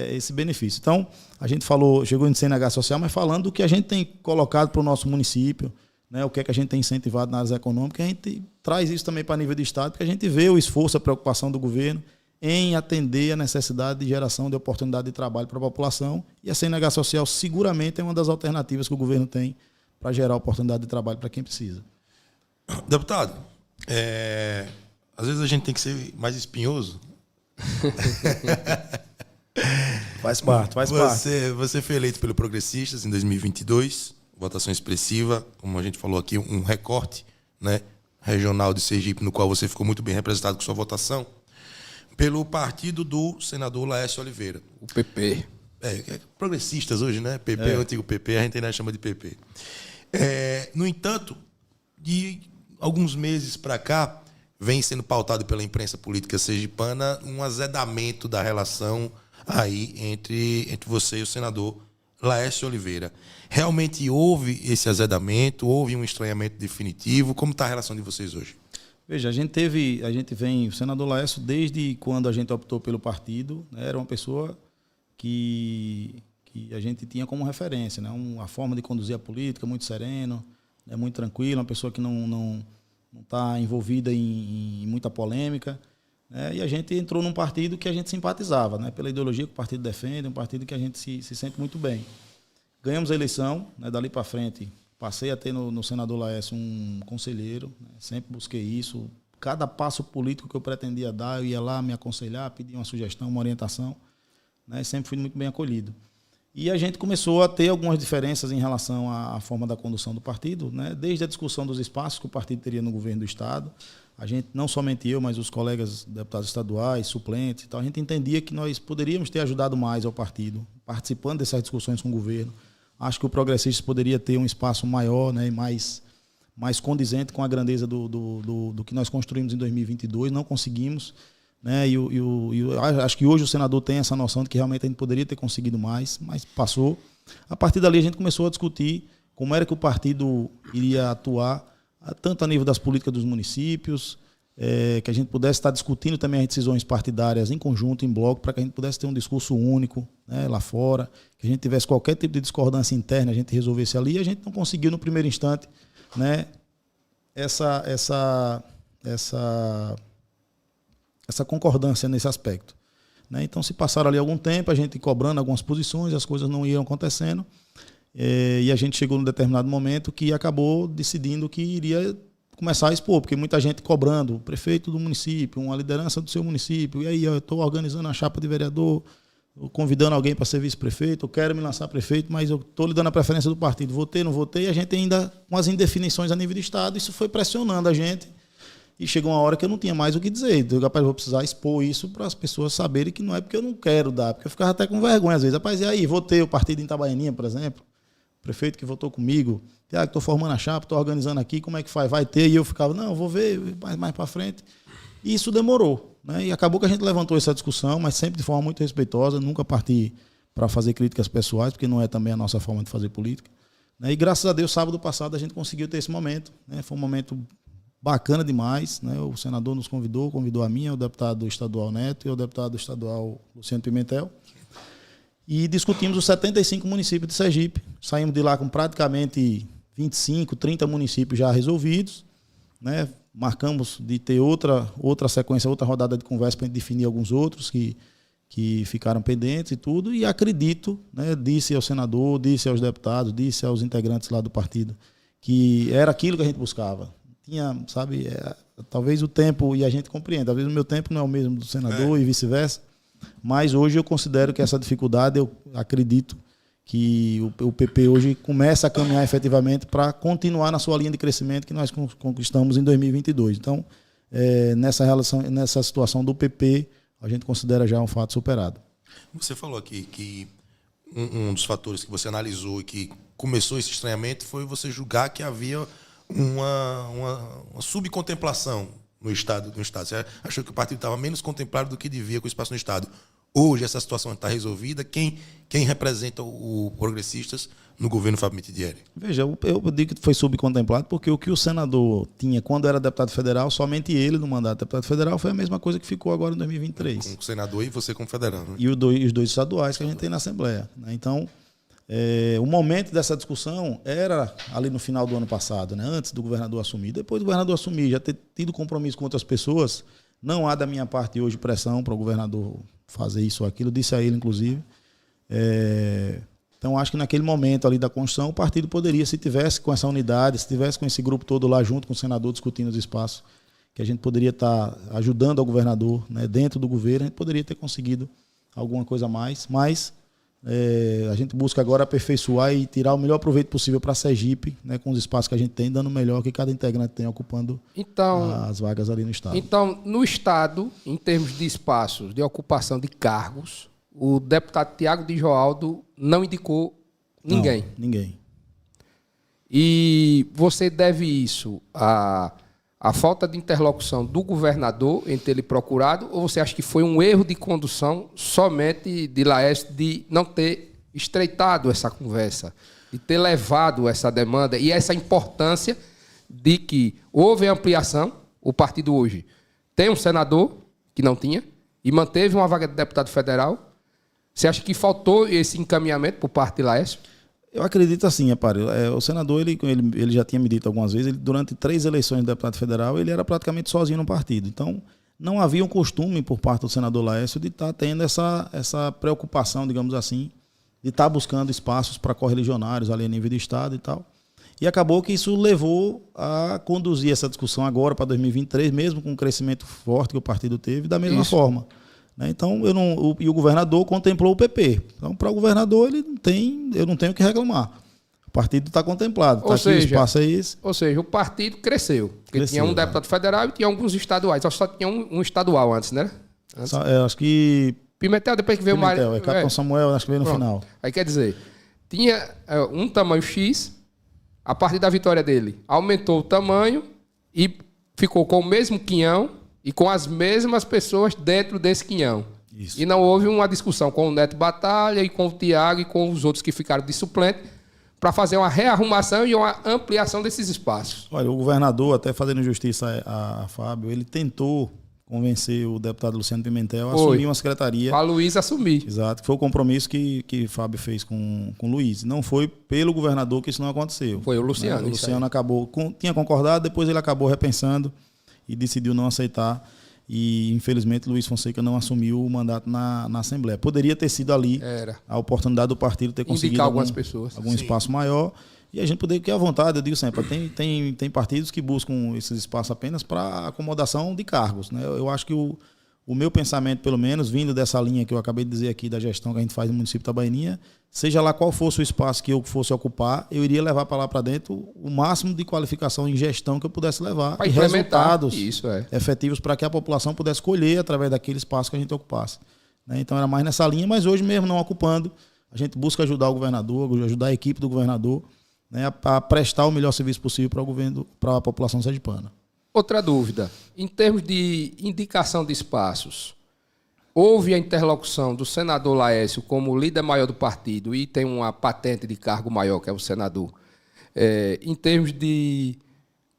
esse benefício. Então, a gente chegou em CNH social, mas falando do que a gente tem colocado para o nosso município, né, o que é que a gente tem incentivado na área econômica, a gente traz isso também para nível de Estado, porque a gente vê o esforço, a preocupação do governo em atender a necessidade de geração de oportunidade de trabalho para a população, e a CNH social seguramente é uma das alternativas que o governo tem para gerar oportunidade de trabalho para quem precisa. Deputado, às vezes a gente tem que ser mais espinhoso. Faz parte. Você foi eleito pelo Progressistas em 2022, votação expressiva, como a gente falou aqui, um recorte, né, regional de Sergipe, no qual você ficou muito bem representado com sua votação, pelo partido do senador Laércio Oliveira. O PP. Progressistas hoje, né? PP, o antigo PP, a gente ainda chama de PP. No entanto, de alguns meses para cá, vem sendo pautado pela imprensa política sergipana um azedamento da relação aí entre você e o senador Laércio Oliveira. Realmente houve esse azedamento? Houve um estranhamento definitivo? Como está a relação de vocês hoje? Veja, o senador Laércio, desde quando a gente optou pelo partido, né, era uma pessoa que a gente tinha como referência, né, uma forma de conduzir a política muito sereno, né, muito tranquilo, uma pessoa que não está envolvida em muita polêmica. E a gente entrou num partido que a gente simpatizava, né, pela ideologia que o partido defende, um partido que a gente se sente muito bem. Ganhamos a eleição, né, dali para frente, passei a ter no senador Laércio um conselheiro, né, sempre busquei isso. Cada passo político que eu pretendia dar, eu ia lá me aconselhar, pedir uma sugestão, uma orientação, né, sempre fui muito bem acolhido. E a gente começou a ter algumas diferenças em relação à forma da condução do partido, né, desde a discussão dos espaços que o partido teria no governo do Estado. A gente, não somente eu, mas os colegas deputados estaduais, suplentes, a gente entendia que nós poderíamos ter ajudado mais ao partido, participando dessas discussões com o governo. Acho que o Progressistas poderia ter um espaço maior, né, e mais condizente com a grandeza do que nós construímos em 2022. Não conseguimos, né, acho que hoje o senador tem essa noção de que realmente a gente poderia ter conseguido mais, mas passou. A partir dali a gente começou a discutir como era que o partido iria atuar, tanto a nível das políticas dos municípios, que a gente pudesse estar discutindo também as decisões partidárias em conjunto, em bloco, para que a gente pudesse ter um discurso único, né, lá fora, que a gente tivesse qualquer tipo de discordância interna, a gente resolvesse ali, e a gente não conseguiu no primeiro instante, né, essa concordância nesse aspecto, né? Então, se passaram ali algum tempo, a gente cobrando algumas posições, as coisas não iam acontecendo, e a gente chegou num determinado momento que acabou decidindo que iria começar a expor, porque muita gente cobrando, o prefeito do município, uma liderança do seu município, e aí eu estou organizando a chapa de vereador, convidando alguém para ser vice-prefeito, eu quero me lançar prefeito, mas eu estou lhe dando a preferência do partido. Votei, não votei, e a gente ainda com as indefinições a nível de Estado, isso foi pressionando a gente. E chegou uma hora que eu não tinha mais o que dizer. Eu, rapaz, vou precisar expor isso para as pessoas saberem que não é porque eu não quero dar, porque eu ficava até com vergonha às vezes. Rapaz, e aí, votei o partido em Itabaianinha, por exemplo, o prefeito que votou comigo, estou formando a chapa, estou organizando aqui, como é que faz? Vai ter? E eu ficava, não, vou ver mais para frente. E isso demorou, né? E acabou que a gente levantou essa discussão, mas sempre de forma muito respeitosa, nunca parti para fazer críticas pessoais, porque não é também a nossa forma de fazer política, né? E graças a Deus, sábado passado, a gente conseguiu ter esse momento, né? Foi um momento bacana demais, né? O senador nos convidou a mim, o deputado estadual Neto e o deputado estadual Luciano Pimentel, e discutimos os 75 municípios de Sergipe. Saímos de lá com praticamente 25, 30 municípios já resolvidos, né? Marcamos de ter outra sequência, outra rodada de conversa para definir alguns outros que ficaram pendentes e tudo, e acredito, né? Disse ao senador, disse aos deputados, disse aos integrantes lá do partido, que era aquilo que a gente buscava. Tinha, sabe, talvez o tempo, e a gente compreende, talvez o meu tempo não é o mesmo do senador e vice-versa, mas hoje eu considero que essa dificuldade, eu acredito que o PP hoje começa a caminhar efetivamente para continuar na sua linha de crescimento que nós conquistamos em 2022. Então, nessa situação do PP, a gente considera já um fato superado. Você falou aqui que um dos fatores que você analisou e que começou esse estranhamento foi você julgar que havia uma subcontemplação no Estado. Você achou que o partido estava menos contemplado do que devia com o espaço no Estado. Hoje essa situação está resolvida. Quem representa o Progressistas no governo Fábio Mitidieri? Veja, eu digo que foi subcontemplado porque o que o senador tinha quando era deputado federal, somente ele no mandato de deputado federal, foi a mesma coisa que ficou agora em 2023. Com o senador e você como federal. Né? E os dois estaduais que a gente tem na Assembleia, né? Então, o momento dessa discussão era ali no final do ano passado, né? Antes do governador assumir. Depois do governador assumir, já ter tido compromisso com outras pessoas, não há da minha parte hoje pressão para o governador fazer isso ou aquilo. Disse a ele, inclusive. Então, acho que naquele momento ali da construção, o partido poderia, se tivesse com essa unidade, se tivesse com esse grupo todo lá junto com o senador discutindo os espaços, que a gente poderia estar ajudando ao governador, né? Dentro do governo, a gente poderia ter conseguido alguma coisa a mais, mas a gente busca agora aperfeiçoar e tirar o melhor proveito possível para a Sergipe, né, com os espaços que a gente tem, dando o melhor que cada integrante tem, ocupando as vagas ali no Estado. Então, no Estado, em termos de espaços de ocupação de cargos, o deputado Tiago de Joaldo não indicou ninguém. Não, ninguém. E você deve isso a falta de interlocução do governador entre ele procurado, ou você acha que foi um erro de condução somente de Laércio de não ter estreitado essa conversa, de ter levado essa demanda e essa importância de que houve ampliação, o partido hoje tem um senador que não tinha e manteve uma vaga de deputado federal? Você acha que faltou esse encaminhamento por parte de Laércio? Eu acredito assim, o senador, ele já tinha me dito algumas vezes, durante 3 eleições de deputado federal, ele era praticamente sozinho no partido. Então, não havia um costume por parte do senador Laércio de estar tendo essa preocupação, digamos assim, de estar buscando espaços para correligionários ali a nível de Estado e tal. E acabou que isso levou a conduzir essa discussão agora para 2023, mesmo com o crescimento forte que o partido teve, da mesma forma. Então, e o governador contemplou o PP. Então, para o governador, eu não tenho o que reclamar. O partido está contemplado. Tá, aqui, o espaço é esse. Ou seja, o partido cresceu. Porque tinha um deputado federal e tinha alguns estaduais. Só tinha um estadual antes, né? Acho que... Pimentel, depois que veio o Mário... Capitão Samuel, acho que veio no final. Aí quer dizer, tinha um tamanho X, a partir da vitória dele, aumentou o tamanho e ficou com o mesmo quinhão e com as mesmas pessoas dentro desse quinhão. Isso. E não houve uma discussão com o Neto Batalha e com o Tiago e com os outros que ficaram de suplente para fazer uma rearrumação e uma ampliação desses espaços. Olha, o governador, até fazendo justiça a Fábio, ele tentou convencer o deputado Luciano Pimentel a assumir uma secretaria. Para Luiz assumir. Exato, que foi o compromisso que Fábio fez com o Luiz. Não foi pelo governador que isso não aconteceu. Foi o Luciano. O Luciano tinha concordado, depois ele acabou repensando e decidiu não aceitar. E, infelizmente, Luiz Fonseca não assumiu o mandato na Assembleia. Poderia ter sido ali a oportunidade do partido ter conseguido algum espaço maior. E a gente poderia ter à vontade, eu digo sempre, tem partidos que buscam esses espaços apenas para acomodação de cargos, né? Eu acho que o o meu pensamento, pelo menos, vindo dessa linha que eu acabei de dizer aqui, da gestão que a gente faz no município de Itabaianinha, seja lá qual fosse o espaço que eu fosse ocupar, eu iria levar para lá para dentro o máximo de qualificação em gestão que eu pudesse levar e resultados efetivos para que a população pudesse colher através daquele espaço que a gente ocupasse. Então era mais nessa linha, mas hoje mesmo não ocupando, a gente busca ajudar o governador, ajudar a equipe do governador, né, a prestar o melhor serviço possível para o governo, para a população sergipana. Outra dúvida, em termos de indicação de espaços, houve a interlocução do senador Laércio como líder maior do partido e tem uma patente de cargo maior, que é o senador. Em termos de...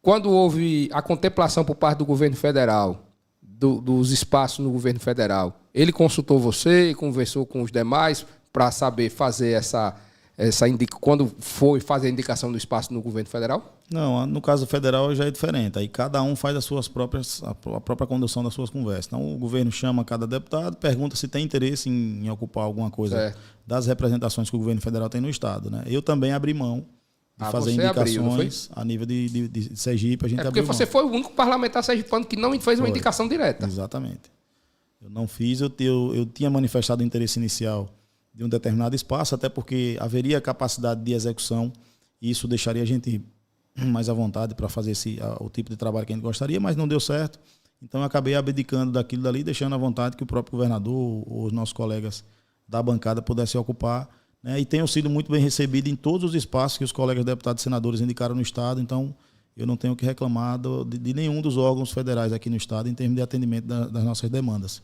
Quando houve a contemplação por parte do governo federal, dos espaços no governo federal, ele consultou você, conversou com os demais para saber fazer quando foi fazer a indicação do espaço no governo federal? Não, no caso federal já é diferente. Aí cada um faz a própria condução das suas conversas. Então o governo chama cada deputado, pergunta se tem interesse em ocupar alguma coisa das representações que o governo federal tem no estado, né? Eu também abri mão de fazer indicações a nível de Sergipe. A gente porque você foi o único parlamentar sergipano que não fez uma indicação direta. Exatamente. Eu não fiz, eu tinha manifestado o interesse inicial de um determinado espaço, até porque haveria capacidade de execução e isso deixaria a gente mais à vontade para fazer o tipo de trabalho que a gente gostaria, mas não deu certo. Então eu acabei abdicando daquilo dali, deixando à vontade que o próprio governador ou os nossos colegas da bancada pudessem ocupar, né? E tenho sido muito bem recebido em todos os espaços que os colegas deputados e senadores indicaram no Estado, então eu não tenho que reclamar de nenhum dos órgãos federais aqui no Estado em termos de atendimento das nossas demandas.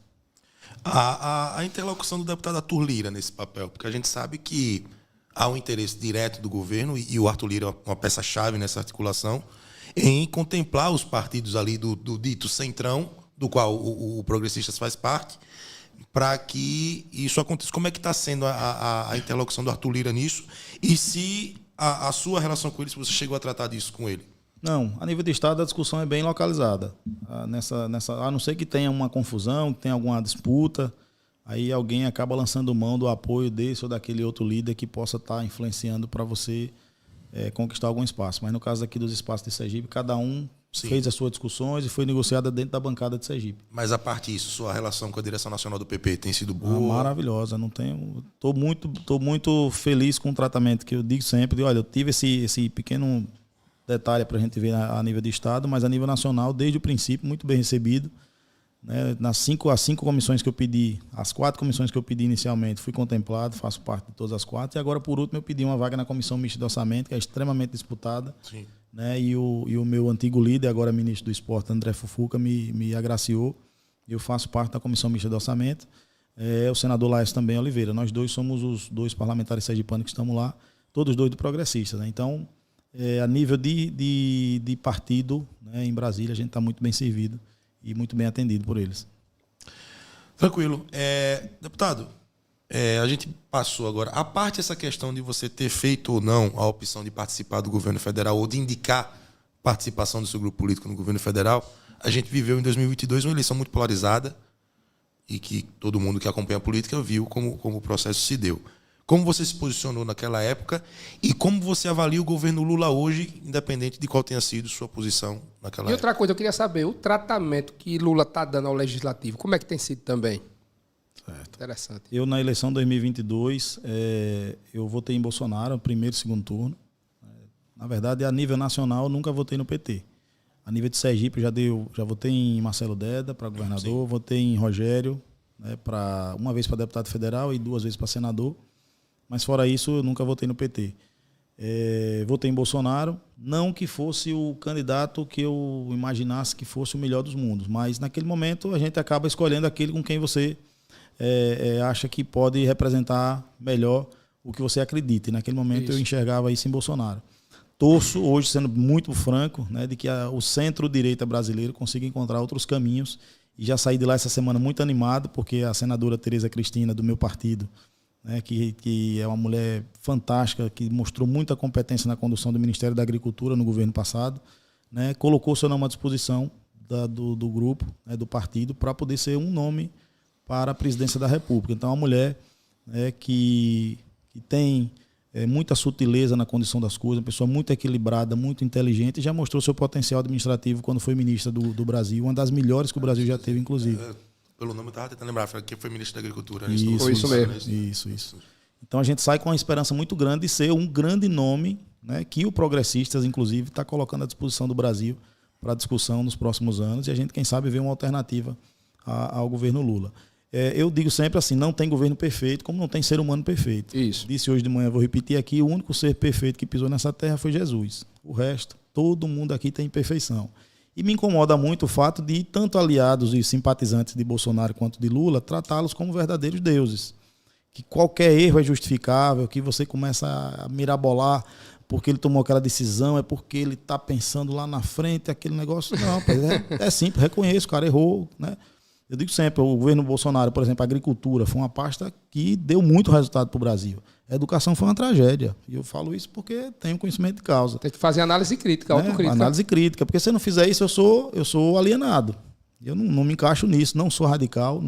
A interlocução do deputado Arthur Lira nesse papel, porque a gente sabe que há um interesse direto do governo, e o Arthur Lira é uma peça-chave nessa articulação, em contemplar os partidos ali do dito centrão, do qual o Progressistas faz parte, para que isso aconteça. Como é que está sendo a interlocução do Arthur Lira nisso? E se a sua relação com ele, se você chegou a tratar disso com ele? Não, a nível de Estado a discussão é bem localizada. A não ser que tenha uma confusão, que tenha alguma disputa, aí alguém acaba lançando mão do apoio desse ou daquele outro líder que possa estar influenciando para você conquistar algum espaço. Mas no caso aqui dos espaços de Sergipe, cada um fez as suas discussões e foi negociada dentro da bancada de Sergipe. Mas a parte disso, sua relação com a direção nacional do PP tem sido boa? Maravilhosa. Estou muito feliz com o tratamento que eu digo sempre. Olha, eu tive esse pequeno detalhe para a gente ver a nível de Estado, mas a nível nacional, desde o princípio, muito bem recebido. Né? As 5 comissões que eu pedi, as 4 comissões que eu pedi inicialmente, fui contemplado, faço parte de todas as 4. E agora, por último, eu pedi uma vaga na Comissão Mista de Orçamento, que é extremamente disputada. Sim. Né? E o meu antigo líder, agora ministro do Esporte, André Fufuca, me agraciou. Eu faço parte da Comissão Mista de Orçamento. O senador Laércio também Oliveira. Nós dois somos os 2 parlamentares sergipanos que estamos lá, todos 2 do Progressistas. Né? Então, a nível de partido, né, em Brasília, a gente está muito bem servido e muito bem atendido por eles. Tranquilo. Deputado, a gente passou agora. A parte essa questão de você ter feito ou não a opção de participar do governo federal ou de indicar participação do seu grupo político no governo federal, a gente viveu em 2022 uma eleição muito polarizada e que todo mundo que acompanha a política viu como o processo se deu. Como você se posicionou naquela época e como você avalia o governo Lula hoje, independente de qual tenha sido sua posição naquela época? E outra coisa, eu queria saber, o tratamento que Lula está dando ao Legislativo, como é que tem sido também? Certo. Interessante. Eu, na eleição de 2022, eu votei em Bolsonaro, primeiro e segundo turno. Na verdade, a nível nacional, nunca votei no PT. A nível de Sergipe, já votei em Marcelo Deda para governador, votei em Rogério, né, uma vez para deputado federal e 2 vezes para senador. Mas fora isso, eu nunca votei no PT. Votei em Bolsonaro, não que fosse o candidato que eu imaginasse que fosse o melhor dos mundos, mas naquele momento a gente acaba escolhendo aquele com quem você acha que pode representar melhor o que você acredita. E naquele momento eu enxergava isso em Bolsonaro. Torço, hoje, sendo muito franco, né, de que o centro-direita brasileiro consiga encontrar outros caminhos. E já saí de lá essa semana muito animado, porque a senadora Tereza Cristina, do meu partido, né, que é uma mulher fantástica, que mostrou muita competência na condução do Ministério da Agricultura no governo passado, né, colocou seu nome à disposição do grupo, né, do partido, para poder ser um nome para a presidência da República. Então, é uma mulher, né, que tem muita sutileza na condição das coisas, uma pessoa muito equilibrada, muito inteligente, e já mostrou seu potencial administrativo quando foi ministra do Brasil, uma das melhores que o Brasil já teve, inclusive. Pelo nome eu estava tentando lembrar, que foi ministro da Agricultura. Isso mesmo. Isso. Então a gente sai com uma esperança muito grande de ser um grande nome, né, que o Progressistas, inclusive, está colocando à disposição do Brasil para discussão nos próximos anos, e a gente, quem sabe, vê uma alternativa ao governo Lula. Eu digo sempre assim, não tem governo perfeito, como não tem ser humano perfeito. Isso. Disse hoje de manhã, vou repetir aqui, o único ser perfeito que pisou nessa terra foi Jesus. O resto, todo mundo aqui tem imperfeição. E me incomoda muito o fato de tanto aliados e simpatizantes de Bolsonaro quanto de Lula tratá-los como verdadeiros deuses. Que qualquer erro é justificável, que você começa a mirabolar porque ele tomou aquela decisão, é porque ele está pensando lá na frente, aquele negócio. Não, é simples, reconheço, o cara errou, né? Eu digo sempre, o governo Bolsonaro, por exemplo, a agricultura foi uma pasta que deu muito resultado para o Brasil. A educação foi uma tragédia. E eu falo isso porque tenho conhecimento de causa. Tem que fazer análise crítica, autocrítica. Análise crítica, porque se eu não fizer isso, eu sou alienado. Eu não me encaixo nisso, não sou radical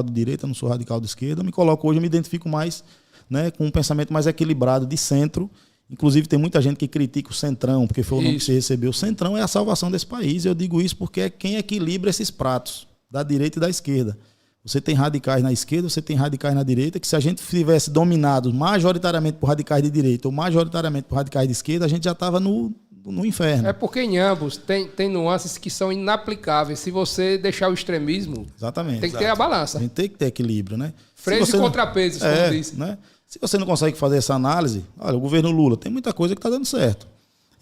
de direita, não sou radical de esquerda. Eu me coloco hoje, eu me identifico mais, né, com um pensamento mais equilibrado de centro. Inclusive tem muita gente que critica o Centrão, porque foi o nome que você recebeu. O Centrão é a salvação desse país. Eu digo isso porque é quem equilibra esses pratos, da direita e da esquerda. Você tem radicais na esquerda, você tem radicais na direita, que se a gente tivesse dominado majoritariamente por radicais de direita ou majoritariamente por radicais de esquerda, a gente já estava no inferno. É porque em ambos tem nuances que são inaplicáveis. Se você deixar o extremismo, exatamente, tem que ter a balança. A gente tem que ter equilíbrio, né? Freios e contrapesos, como disse. Né? Se você não consegue fazer essa análise, olha, o governo Lula tem muita coisa que está dando certo.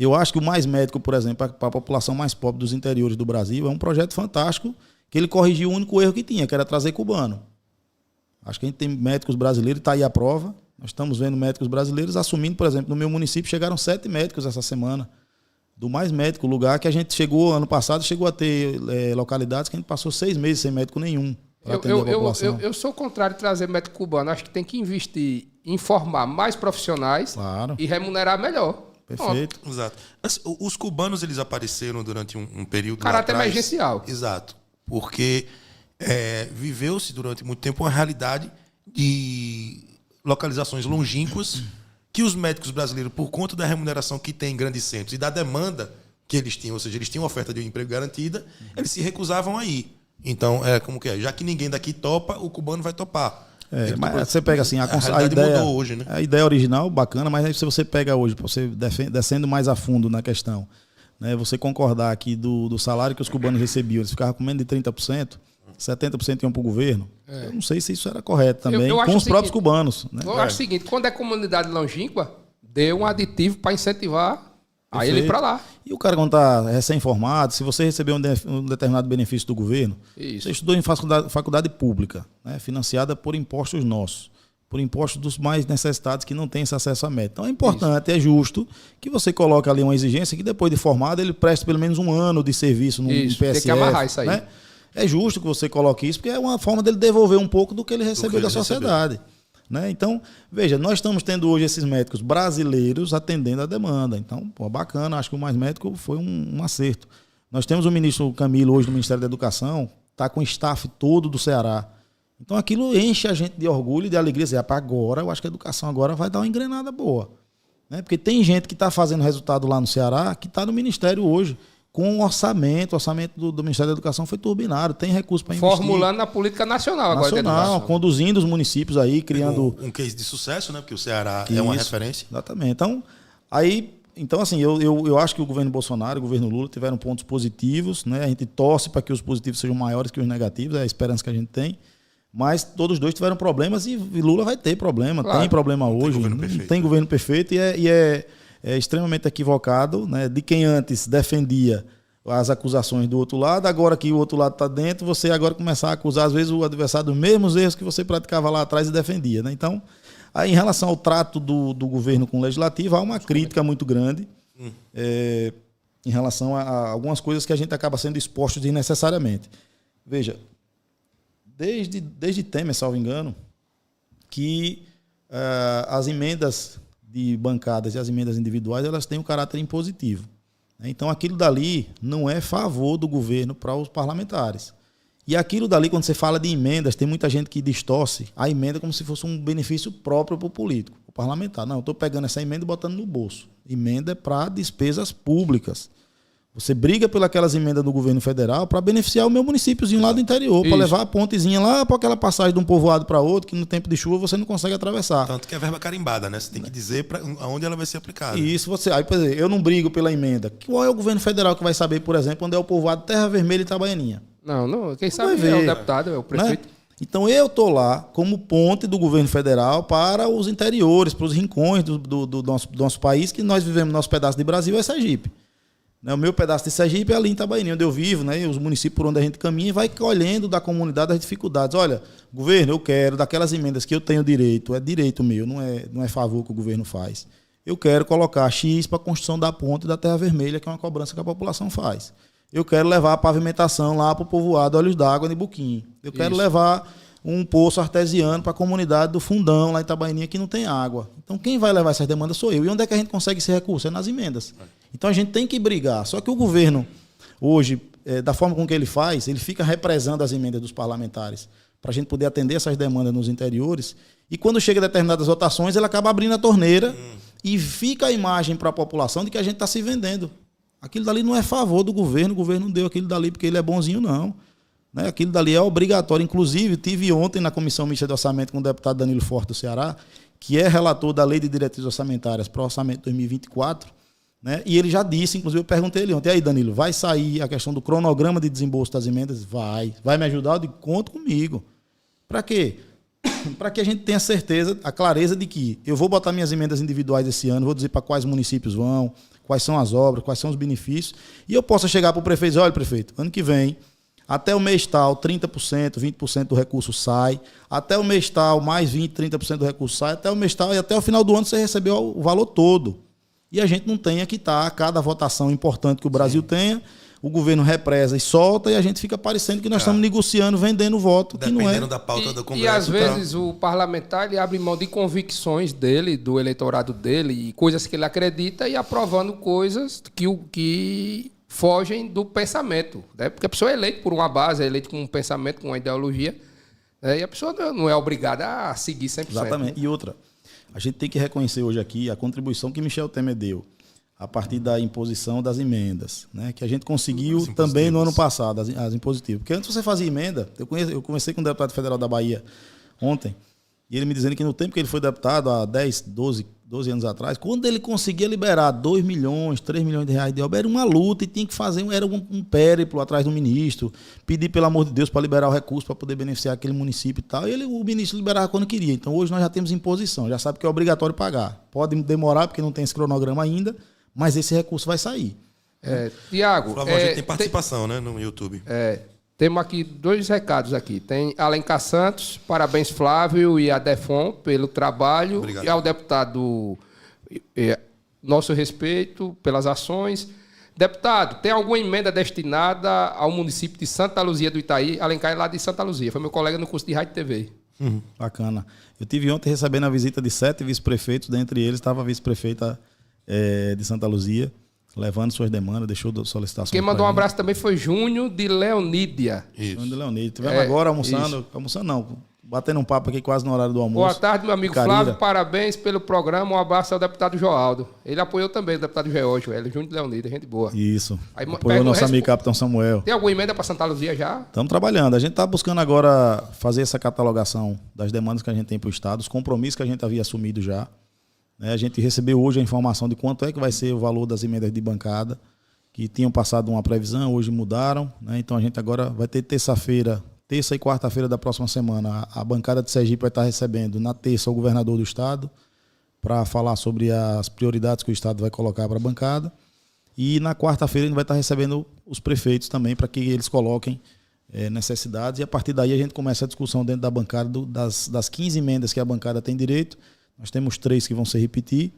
Eu acho que o Mais Médico, por exemplo, para a população mais pobre dos interiores do Brasil, é um projeto fantástico, que ele corrigiu o único erro que tinha, que era trazer cubano. Acho que a gente tem médicos brasileiros, está aí a prova. Nós estamos vendo médicos brasileiros assumindo, por exemplo, no meu município chegaram 7 médicos essa semana. Do Mais Médico, lugar que a gente chegou, ano passado, chegou a ter localidades que a gente passou 6 meses sem médico nenhum. Eu sou o contrário de trazer médico cubano. Acho que tem que investir em formar mais profissionais, claro, e remunerar melhor. Perfeito. Exato. Os cubanos, eles apareceram durante um período caráter emergencial. Exato. Porque viveu-se durante muito tempo uma realidade de localizações longínquas que os médicos brasileiros, por conta da remuneração que tem em grandes centros e da demanda que eles tinham, ou seja, eles tinham oferta de um emprego garantida, eles se recusavam a ir. Então, como que é? Já que ninguém daqui topa, o cubano vai topar. Mas você pega assim, a ideia mudou hoje, né? A ideia original, bacana, mas aí se você pega hoje, você descendo mais a fundo na questão, né, você concordar que do salário que os cubanos recebiam, eles ficavam com menos de 30%, 70% iam para o governo. Eu não sei se isso era correto também, com os próprios cubanos. Né? Eu acho o seguinte, quando é comunidade longínqua, dê um aditivo para incentivar a ele ir para lá. E o cara, quando está recém-formado, se você receber um determinado benefício do governo, você estudou em faculdade pública, né, financiada por impostos nossos, por impostos dos mais necessitados que não têm esse acesso a médico. Então é importante, é justo que você coloque ali uma exigência que depois de formado ele preste pelo menos 1 ano de serviço no PSF. Tem que amarrar isso aí. Né? É justo que você coloque isso, porque é uma forma dele devolver um pouco do que ele recebeu da sociedade. Né? Então, veja, nós estamos tendo hoje esses médicos brasileiros atendendo a demanda. Então, bacana, acho que o Mais Médico foi um acerto. Nós temos o ministro Camilo hoje no Ministério da Educação, está com o staff todo do Ceará. Então, aquilo enche a gente de orgulho e de alegria. Dizer, agora, eu acho que a educação agora vai dar uma engrenada boa. Né? Porque tem gente que está fazendo resultado lá no Ceará que está no Ministério hoje. Com o orçamento do Ministério da Educação foi turbinado, tem recurso para investir. Formulando na política nacional agora. Nacional, conduzindo os municípios aí, criando... Um case de sucesso, né? Porque o Ceará é uma referência. Exatamente. Então assim, eu acho que o governo Bolsonaro e o governo Lula tiveram pontos positivos, né? A gente torce para que os positivos sejam maiores que os negativos, é a esperança que a gente tem. Mas todos os dois tiveram problemas e Lula vai ter problema, claro. Tem problema hoje. Não tem governo perfeito e é extremamente equivocado, né, de quem antes defendia as acusações do outro lado, agora que o outro lado está dentro, você agora começar a acusar, às vezes, o adversário dos mesmos erros que você praticava lá atrás e defendia. Né? Então, aí, em relação ao trato do governo com o legislativo, há uma crítica muito grande em relação a algumas coisas que a gente acaba sendo exposto desnecessariamente. Veja, desde Temer, salvo engano, que as emendas de bancadas e as emendas individuais, elas têm um caráter impositivo. Então, aquilo dali não é favor do governo para os parlamentares. E aquilo dali, quando você fala de emendas, tem muita gente que distorce a emenda como se fosse um benefício próprio para o político, para o parlamentar. Não, eu estou pegando essa emenda e botando no bolso. Emenda é para despesas públicas. Você briga pelas emendas do governo federal para beneficiar o meu municípiozinho lá do interior, para levar a pontezinha lá para aquela passagem de um povoado para outro, que no tempo de chuva você não consegue atravessar. Tanto que é verba carimbada, né? Você tem que dizer aonde ela vai ser aplicada. Isso, aí, por exemplo, eu não brigo pela emenda. Qual é o governo federal que vai saber, por exemplo, onde é o povoado Terra Vermelha e Itabaianinha? Não. Quem sabe é o deputado, é o prefeito. Né? Então eu estou lá como ponte do governo federal para os interiores, para os rincões do nosso país, que nós vivemos, nosso pedaço de Brasil é Sergipe. O meu pedaço de Sergipe é ali em Itabaianinha, onde eu vivo, né? E os municípios por onde a gente caminha e vai colhendo da comunidade as dificuldades. Olha, governo, eu quero, daquelas emendas que eu tenho direito, é direito meu, não é favor que o governo faz. Eu quero colocar X para a construção da ponte da Terra Vermelha, que é uma cobrança que a população faz. Eu quero levar a pavimentação lá para o povoado Olhos d'Água de Buquim. Eu quero levar um poço artesiano para a comunidade do Fundão, lá em Itabaianinha, que não tem água. Então, quem vai levar essas demandas sou eu. E onde é que a gente consegue esse recurso? É nas emendas. Então, a gente tem que brigar. Só que o governo, hoje, da forma com que ele faz, ele fica represando as emendas dos parlamentares para a gente poder atender essas demandas nos interiores. E quando chega a determinadas votações, ele acaba abrindo a torneira e fica a imagem para a população de que a gente está se vendendo. Aquilo dali não é favor do governo, o governo não deu aquilo dali porque ele é bonzinho, não. Né? Aquilo dali é obrigatório. Inclusive, tive ontem na Comissão Mista de Orçamento com o deputado Danilo Forte do Ceará, que é relator da Lei de Diretrizes Orçamentárias para o Orçamento 2024, né? E ele já disse, inclusive eu perguntei ele ontem, e aí Danilo, vai sair a questão do cronograma de desembolso das emendas? Vai me ajudar? Eu digo, conta comigo. Para quê? Para que a gente tenha certeza, a clareza de que eu vou botar minhas emendas individuais esse ano, vou dizer para quais municípios vão, quais são as obras, quais são os benefícios, e eu possa chegar para o prefeito e dizer, olha, prefeito, ano que vem, até o mês tal, 30%, 20% do recurso sai, até o mês tal, mais 20%, 30% do recurso sai, até o mês tal, e até o final do ano você recebeu o valor todo. E a gente não tenha que estar, cada votação importante que o Brasil tenha, o governo represa e solta, e a gente fica parecendo que nós estamos negociando, vendendo voto, que não é. Dependendo da pauta do Congresso. E às vezes o parlamentar ele abre mão de convicções dele, do eleitorado dele, e coisas que ele acredita, e aprovando coisas que fogem do pensamento. Né? Porque a pessoa é eleita por uma base, é eleita com um pensamento, com uma ideologia, né? E a pessoa não é obrigada a seguir 100%. Exatamente. E outra, a gente tem que reconhecer hoje aqui a contribuição que Michel Temer deu a partir da imposição das emendas, né? Que a gente conseguiu também no ano passado, as impositivas. Porque antes você fazia emenda, eu conversei com o deputado federal da Bahia ontem, e ele me dizendo que no tempo que ele foi deputado, há 10, 12 anos atrás, quando ele conseguia liberar 2 milhões, 3 milhões de reais de obra, era uma luta e tinha que fazer, era um périplo atrás do ministro, pedir, pelo amor de Deus, para liberar o recurso para poder beneficiar aquele município e tal. E o ministro liberava quando queria. Então hoje nós já temos imposição, já sabe que é obrigatório pagar. Pode demorar, porque não tem esse cronograma ainda, mas esse recurso vai sair. Tiago... Flávio, a gente tem participação, né, no YouTube. Temos aqui 2 recados aqui. Tem Alencar Santos, parabéns Flávio e a Defon pelo trabalho. Obrigado. E ao deputado, nosso respeito pelas ações. Deputado, tem alguma emenda destinada ao município de Santa Luzia do Itaí? Alencar é lá de Santa Luzia, foi meu colega no curso de Rádio e TV. Bacana. Eu tive ontem recebendo a visita de 7 vice-prefeitos, dentre eles estava a vice-prefeita de Santa Luzia, levando suas demandas, deixou solicitações. Quem mandou um abraço também foi Júnior de Leonídia. Isso. Júnior de Leonídia. Estivemos agora almoçando não, batendo um papo aqui quase no horário do almoço. Boa tarde, meu amigo Flávio, parabéns pelo programa, um abraço ao deputado Joaldo. Ele apoiou também o deputado Geórgio, Júnior de Leonídia, gente boa. Isso, apoiou o nosso amigo Capitão Samuel. Tem alguma emenda para Santa Luzia já? Estamos trabalhando, a gente está buscando agora fazer essa catalogação das demandas que a gente tem para o Estado, os compromissos que a gente havia assumido já. A gente recebeu hoje a informação de quanto é que vai ser o valor das emendas de bancada, que tinham passado uma previsão, hoje mudaram. Então a gente agora vai ter terça e quarta-feira da próxima semana, a bancada de Sergipe vai estar recebendo na terça o governador do estado para falar sobre as prioridades que o estado vai colocar para a bancada. E na quarta-feira a gente vai estar recebendo os prefeitos também para que eles coloquem necessidades. E a partir daí a gente começa a discussão dentro da bancada das 15 emendas que a bancada tem direito. Nós temos 3 que vão se repetir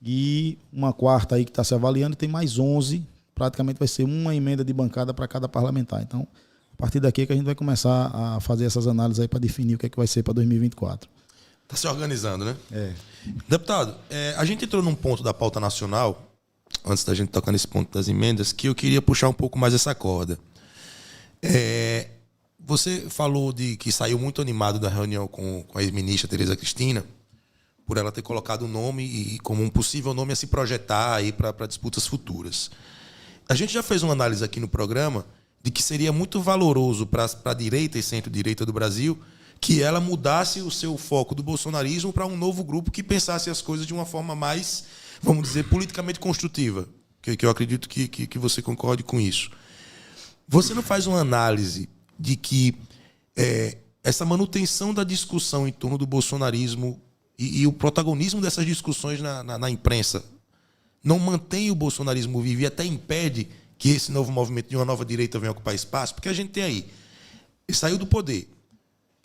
e uma quarta aí que está se avaliando, tem mais 11, praticamente vai ser uma emenda de bancada para cada parlamentar. Então, a partir daqui é que a gente vai começar a fazer essas análises aí para definir o que é que vai ser para 2024. Está se organizando, né? Deputado, a gente entrou num ponto da pauta nacional, antes da gente tocar nesse ponto das emendas, que eu queria puxar um pouco mais essa corda. Você falou de que saiu muito animado da reunião com a ex-ministra Tereza Cristina, por ela ter colocado o nome como um possível nome a se projetar aí para disputas futuras. A gente já fez uma análise aqui no programa de que seria muito valoroso para a direita e centro-direita do Brasil que ela mudasse o seu foco do bolsonarismo para um novo grupo que pensasse as coisas de uma forma mais, vamos dizer, politicamente construtiva. Que eu acredito que você concorde com isso. Você não faz uma análise de que essa manutenção da discussão em torno do bolsonarismo e o protagonismo dessas discussões na imprensa não mantém o bolsonarismo vivo e até impede que esse novo movimento de uma nova direita venha ocupar espaço? Porque a gente tem aí, ele saiu do poder.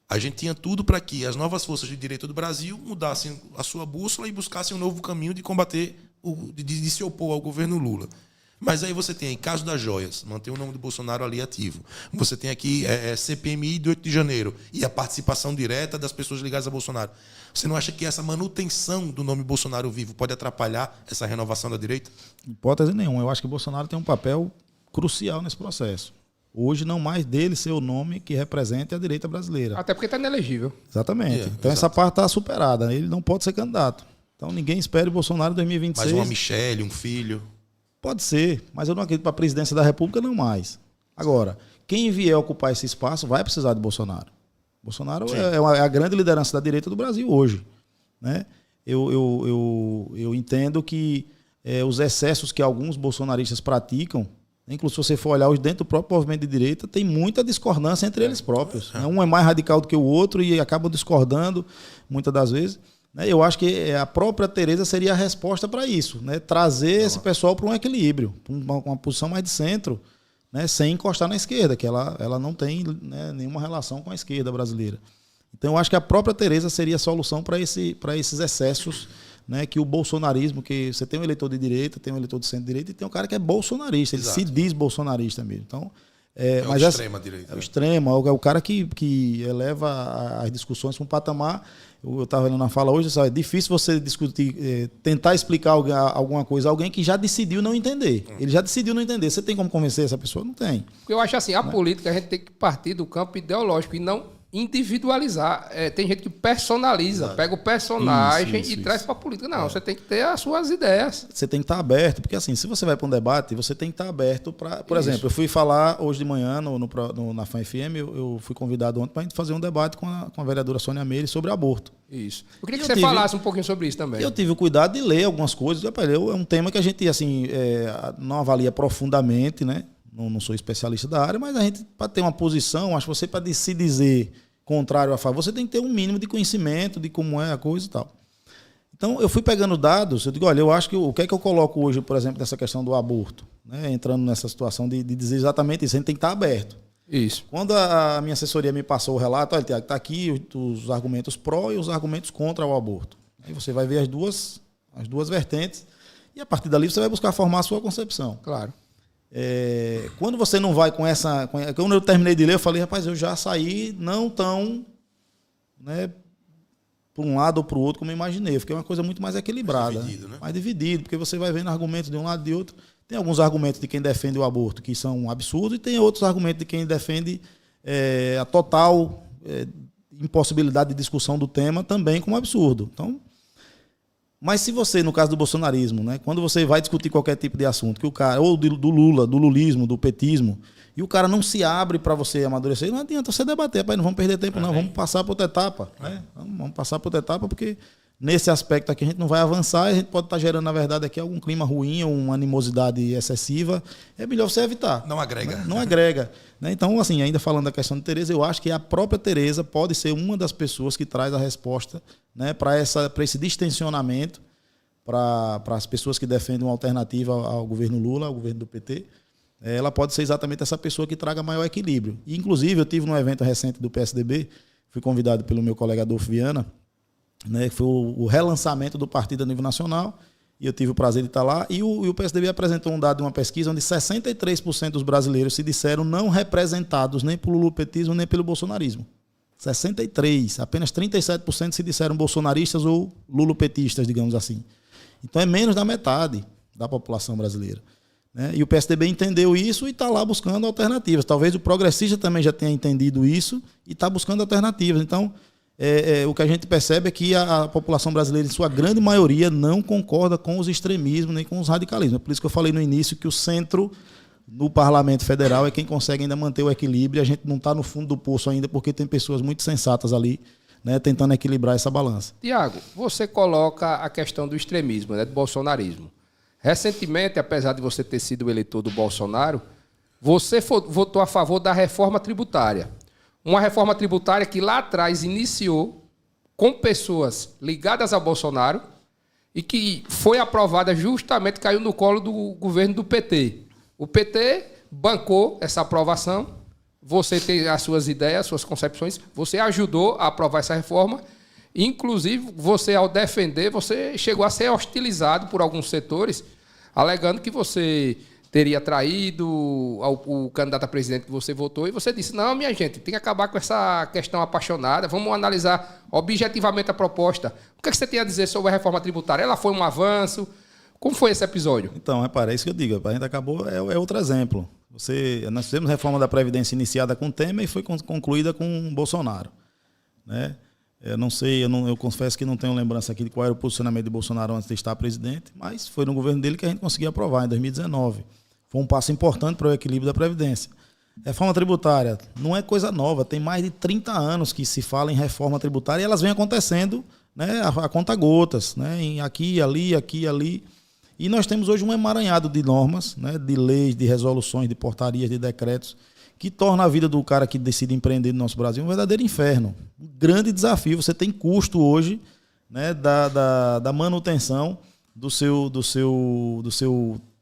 A gente tinha tudo para que as novas forças de direita do Brasil mudassem a sua bússola e buscassem um novo caminho de combater, de se opor ao governo Lula. Mas aí você tem aí caso das joias, manter o nome do Bolsonaro ali ativo. Você tem aqui CPMI do 8 de janeiro e a participação direta das pessoas ligadas a Bolsonaro. Você não acha que essa manutenção do nome Bolsonaro vivo pode atrapalhar essa renovação da direita? Hipótese nenhuma. Eu acho que o Bolsonaro tem um papel crucial nesse processo. Hoje, não mais dele ser o nome que represente a direita brasileira. Até porque está inelegível. Exatamente. Então, essa parte está superada. Ele não pode ser candidato. Então, ninguém espera o Bolsonaro em 2026. Mais uma Michele, um filho... Pode ser, mas eu não acredito para a presidência da República, não mais. Agora, quem vier ocupar esse espaço vai precisar de Bolsonaro. Bolsonaro é a grande liderança da direita do Brasil hoje. Né? Eu entendo que os excessos que alguns bolsonaristas praticam, inclusive se você for olhar dentro do próprio movimento de direita, tem muita discordância entre eles próprios. Um é mais radical do que o outro e acabam discordando muitas das vezes. Eu acho que a própria Tereza seria a resposta para isso, né? Trazer esse pessoal para um equilíbrio, para uma posição mais de centro, né? Sem encostar na esquerda, que ela não tem, né, nenhuma relação com a esquerda brasileira. Então eu acho que a própria Tereza seria a solução para esses excessos, né, que o bolsonarismo, que você tem um eleitor de direita, tem um eleitor de centro-direita e tem um cara que é bolsonarista, ele se diz bolsonarista mesmo. Então, mas o extrema-direita. É o extremo, é o cara que eleva as discussões para um patamar. Eu estava vendo na fala hoje, sabe, é difícil você discutir, tentar explicar alguma coisa a alguém que já decidiu não entender. Ele já decidiu não entender. Você tem como convencer essa pessoa? Não tem. Eu acho assim, a política a gente tem que partir do campo ideológico e não individualizar. Tem gente que personaliza, pega o personagem e traz para a política. Não, você tem que ter as suas ideias. Você tem que estar aberto, porque assim, se você vai para um debate, você tem que estar aberto para... Por exemplo, eu fui falar hoje de manhã na FAM FM, eu fui convidado ontem para a gente fazer um debate com a vereadora Sônia Meire sobre aborto. Isso. Eu queria que você falasse um pouquinho sobre isso também. Eu tive o cuidado de ler algumas coisas. É um tema que a gente assim, não avalia profundamente, né? Não sou especialista da área, mas a gente, para ter uma posição, acho que você, para se dizer contrário a favor, você tem que ter um mínimo de conhecimento de como é a coisa e tal. Então, eu fui pegando dados, eu digo, olha, eu acho que o que é que eu coloco hoje, por exemplo, nessa questão do aborto, né? Entrando nessa situação de dizer exatamente isso, a gente tem que estar aberto. Isso. Quando a minha assessoria me passou o relato, olha, Tiago, está aqui os argumentos pró e os argumentos contra o aborto. Aí você vai ver as duas vertentes e a partir dali você vai buscar formar a sua concepção. Claro. Quando você não vai com essa... Quando eu terminei de ler, eu falei, rapaz, eu já saí não tão, né, para um lado ou para o outro como eu imaginei. Fiquei uma coisa muito mais equilibrada. Mais dividido, né? Mais dividido, porque você vai vendo argumentos de um lado e de outro. Tem alguns argumentos de quem defende o aborto que são absurdos e tem outros argumentos de quem defende a total impossibilidade de discussão do tema também como absurdo. Então, mas se você, no caso do bolsonarismo, né, quando você vai discutir qualquer tipo de assunto, que o cara, ou do Lula, do lulismo, do petismo, e o cara não se abre para você amadurecer, não adianta você debater, rapaz, não vamos perder tempo, não, vamos passar para outra etapa. Né? Vamos passar para outra etapa, porque nesse aspecto aqui a gente não vai avançar, a gente pode estar gerando, na verdade, aqui algum clima ruim, ou uma animosidade excessiva. É melhor você evitar. Não agrega. Né? Não agrega. Né? Então, assim, ainda falando da questão de Tereza, eu acho que a própria Tereza pode ser uma das pessoas que traz a resposta, né, para esse distensionamento, para as pessoas que defendem uma alternativa ao governo Lula, ao governo do PT. Ela pode ser exatamente essa pessoa que traga maior equilíbrio. E, inclusive, eu tive num evento recente do PSDB, fui convidado pelo meu colega Adolfo Viana, né, que foi o relançamento do partido a nível nacional, e eu tive o prazer de estar lá, e o PSDB apresentou um dado de uma pesquisa onde 63% dos brasileiros se disseram não representados nem pelo lulopetismo nem pelo bolsonarismo. 63%. Apenas 37% se disseram bolsonaristas ou lulopetistas, digamos assim. Então é menos da metade da população brasileira. Né? E o PSDB entendeu isso e está lá buscando alternativas. Talvez o progressista também já tenha entendido isso e está buscando alternativas. Então, o que a gente percebe é que a população brasileira, em sua grande maioria, não concorda com os extremismos nem com os radicalismos. É por isso que eu falei no início que o centro no Parlamento Federal é quem consegue ainda manter o equilíbrio. A gente não está no fundo do poço ainda porque tem pessoas muito sensatas ali, né, tentando equilibrar essa balança. Tiago, você coloca a questão do extremismo, né, do bolsonarismo. Recentemente, apesar de você ter sido o eleitor do Bolsonaro, você votou a favor da reforma tributária. Uma reforma tributária que lá atrás iniciou com pessoas ligadas ao Bolsonaro e que foi aprovada justamente, caiu no colo do governo do PT. O PT bancou essa aprovação, você tem as suas ideias, as suas concepções, você ajudou a aprovar essa reforma. Inclusive, você, ao defender, você chegou a ser hostilizado por alguns setores, alegando que você teria traído o candidato a presidente que você votou, e você disse, não, minha gente, tem que acabar com essa questão apaixonada, vamos analisar objetivamente a proposta. O que você tem a dizer sobre a reforma tributária? Ela foi um avanço? Como foi esse episódio? Então, repara, é isso que eu digo, a gente acabou, é outro exemplo. Nós fizemos a reforma da Previdência iniciada com Temer e foi concluída com Bolsonaro, né? Eu não sei, eu confesso que não tenho lembrança aqui de qual era o posicionamento de Bolsonaro antes de estar presidente, mas foi no governo dele que a gente conseguiu aprovar, em 2019. Foi um passo importante para o equilíbrio da Previdência. Reforma tributária não é coisa nova, tem mais de 30 anos que se fala em reforma tributária e elas vêm acontecendo, né, a conta-gotas, né, aqui, ali. E nós temos hoje um emaranhado de normas, né, de leis, de resoluções, de portarias, de decretos, que torna a vida do cara que decide empreender no nosso Brasil um verdadeiro inferno. Um grande desafio. Você tem custo hoje, né, da manutenção do seu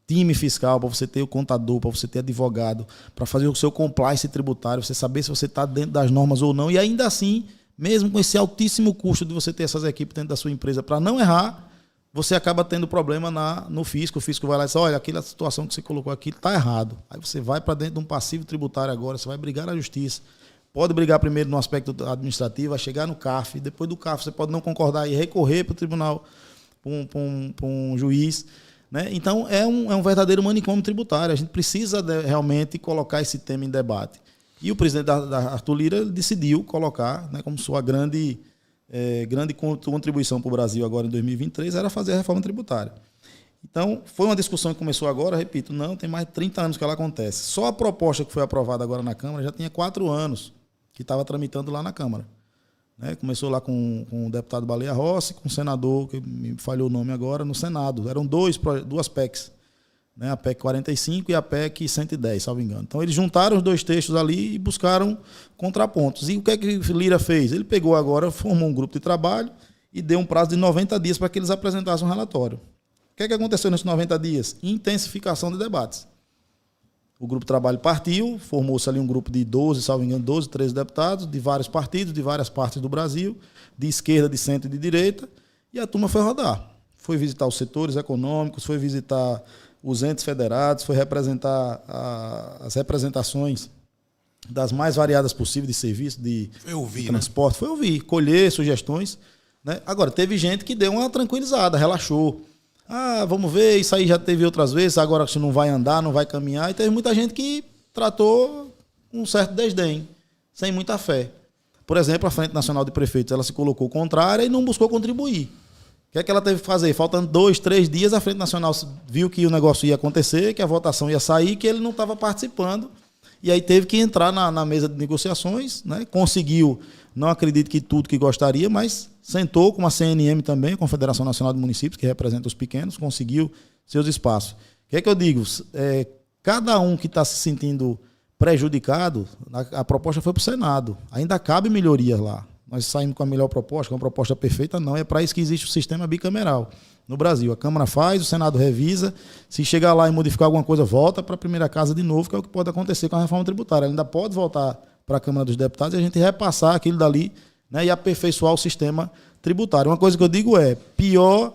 time fiscal, para você ter o contador, para você ter advogado, para fazer o seu compliance tributário, você saber se você está dentro das normas ou não. E ainda assim, mesmo com esse altíssimo custo de você ter essas equipes dentro da sua empresa para não errar, você acaba tendo problema no fisco. O fisco vai lá e diz, olha, aquela situação que você colocou aqui está errado. Aí você vai para dentro de um passivo tributário agora, você vai brigar na justiça. Pode brigar primeiro no aspecto administrativo, vai chegar no CARF, depois do CARF você pode não concordar e recorrer para o tribunal, para um juiz, né? Então é um verdadeiro manicômio tributário. A gente precisa realmente colocar esse tema em debate. E o presidente da Arthur Lira decidiu colocar, né, como sua grande contribuição para o Brasil agora em 2023 era fazer a reforma tributária. Então, foi uma discussão que começou agora, repito, não, tem mais de 30 anos que ela acontece. Só a proposta que foi aprovada agora na Câmara já tinha 4 anos que estava tramitando lá na Câmara, né? Começou lá com o deputado Baleia Rossi, com o senador, que me falhou o nome agora, no Senado. Eram duas PECs, né? A PEC 45 e a PEC 110, salvo engano. Então, eles juntaram os dois textos ali e buscaram contrapontos. E o que é que Lira fez? Ele pegou agora, formou um grupo de trabalho e deu um prazo de 90 dias para que eles apresentassem um relatório. O que é que aconteceu nesses 90 dias? Intensificação de debates. O grupo de trabalho partiu, formou-se ali um grupo de 12, salvo engano, 12, 13 deputados, de vários partidos, de várias partes do Brasil, de esquerda, de centro e de direita, e a turma foi rodar. Foi visitar os setores econômicos, foi visitar os entes federados, foi representar as representações das mais variadas possíveis de serviço, de transporte. Né? Foi ouvir, colher sugestões, né? Agora, teve gente que deu uma tranquilizada, relaxou. Ah, vamos ver, isso aí já teve outras vezes, agora você não vai andar, não vai caminhar. E teve muita gente que tratou com um certo desdém, sem muita fé. Por exemplo, a Frente Nacional de Prefeitos, ela se colocou contrária e não buscou contribuir. O que é que ela teve que fazer? Faltando 2, 3 dias, a Frente Nacional viu que o negócio ia acontecer, que a votação ia sair, que ele não estava participando. E aí teve que entrar na mesa de negociações, né? Conseguiu, não acredito que tudo que gostaria, mas sentou com a CNM também, a Confederação Nacional de Municípios, que representa os pequenos, conseguiu seus espaços. O que é que eu digo? Cada um que está se sentindo prejudicado, a proposta foi para o Senado. Ainda cabe melhorias lá. Nós saímos com a melhor proposta, com uma proposta perfeita, não. É para isso que existe o sistema bicameral no Brasil. A Câmara faz, o Senado revisa. Se chegar lá e modificar alguma coisa, volta para a primeira casa de novo, que é o que pode acontecer com a reforma tributária. Ela ainda pode voltar para a Câmara dos Deputados e a gente repassar aquilo dali, né, e aperfeiçoar o sistema tributário. Uma coisa que eu digo é, pior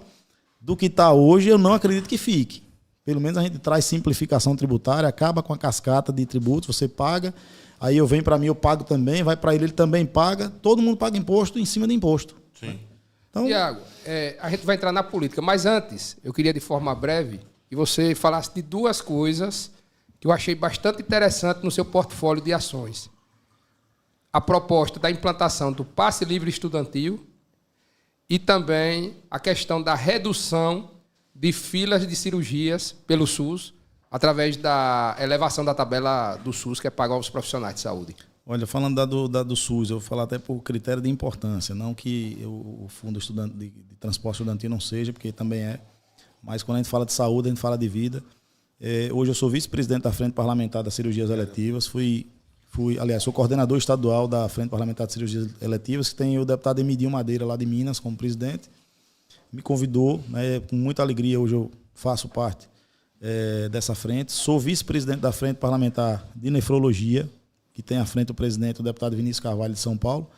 do que está hoje, eu não acredito que fique. Pelo menos a gente traz simplificação tributária, acaba com a cascata de tributos, você paga, aí eu venho para mim, eu pago também, vai para ele também paga, todo mundo paga imposto em cima de imposto. Sim. Então, Tiago, a gente vai entrar na política, mas antes, eu queria de forma breve que você falasse de 2 coisas que eu achei bastante interessante no seu portfólio de ações. a proposta da implantação do passe livre estudantil e também a questão da redução de filas de cirurgias pelo SUS através da elevação da tabela do SUS que é paga aos profissionais de saúde. Olha, falando do SUS, eu vou falar até por critério de importância, não que o Fundo de Transporte Estudantil não seja, porque também é, mas quando a gente fala de saúde, a gente fala de vida. Hoje eu sou vice-presidente da Frente Parlamentar das Cirurgias Eletivas, sou coordenador estadual da Frente Parlamentar de Cirurgias Eletivas, que tem o deputado Emidinho Madeira, lá de Minas, como presidente. Me convidou, né, com muita alegria, hoje eu faço parte dessa frente. Sou vice-presidente da Frente Parlamentar de Nefrologia, que tem à frente o presidente, o deputado Vinícius Carvalho, de São Paulo.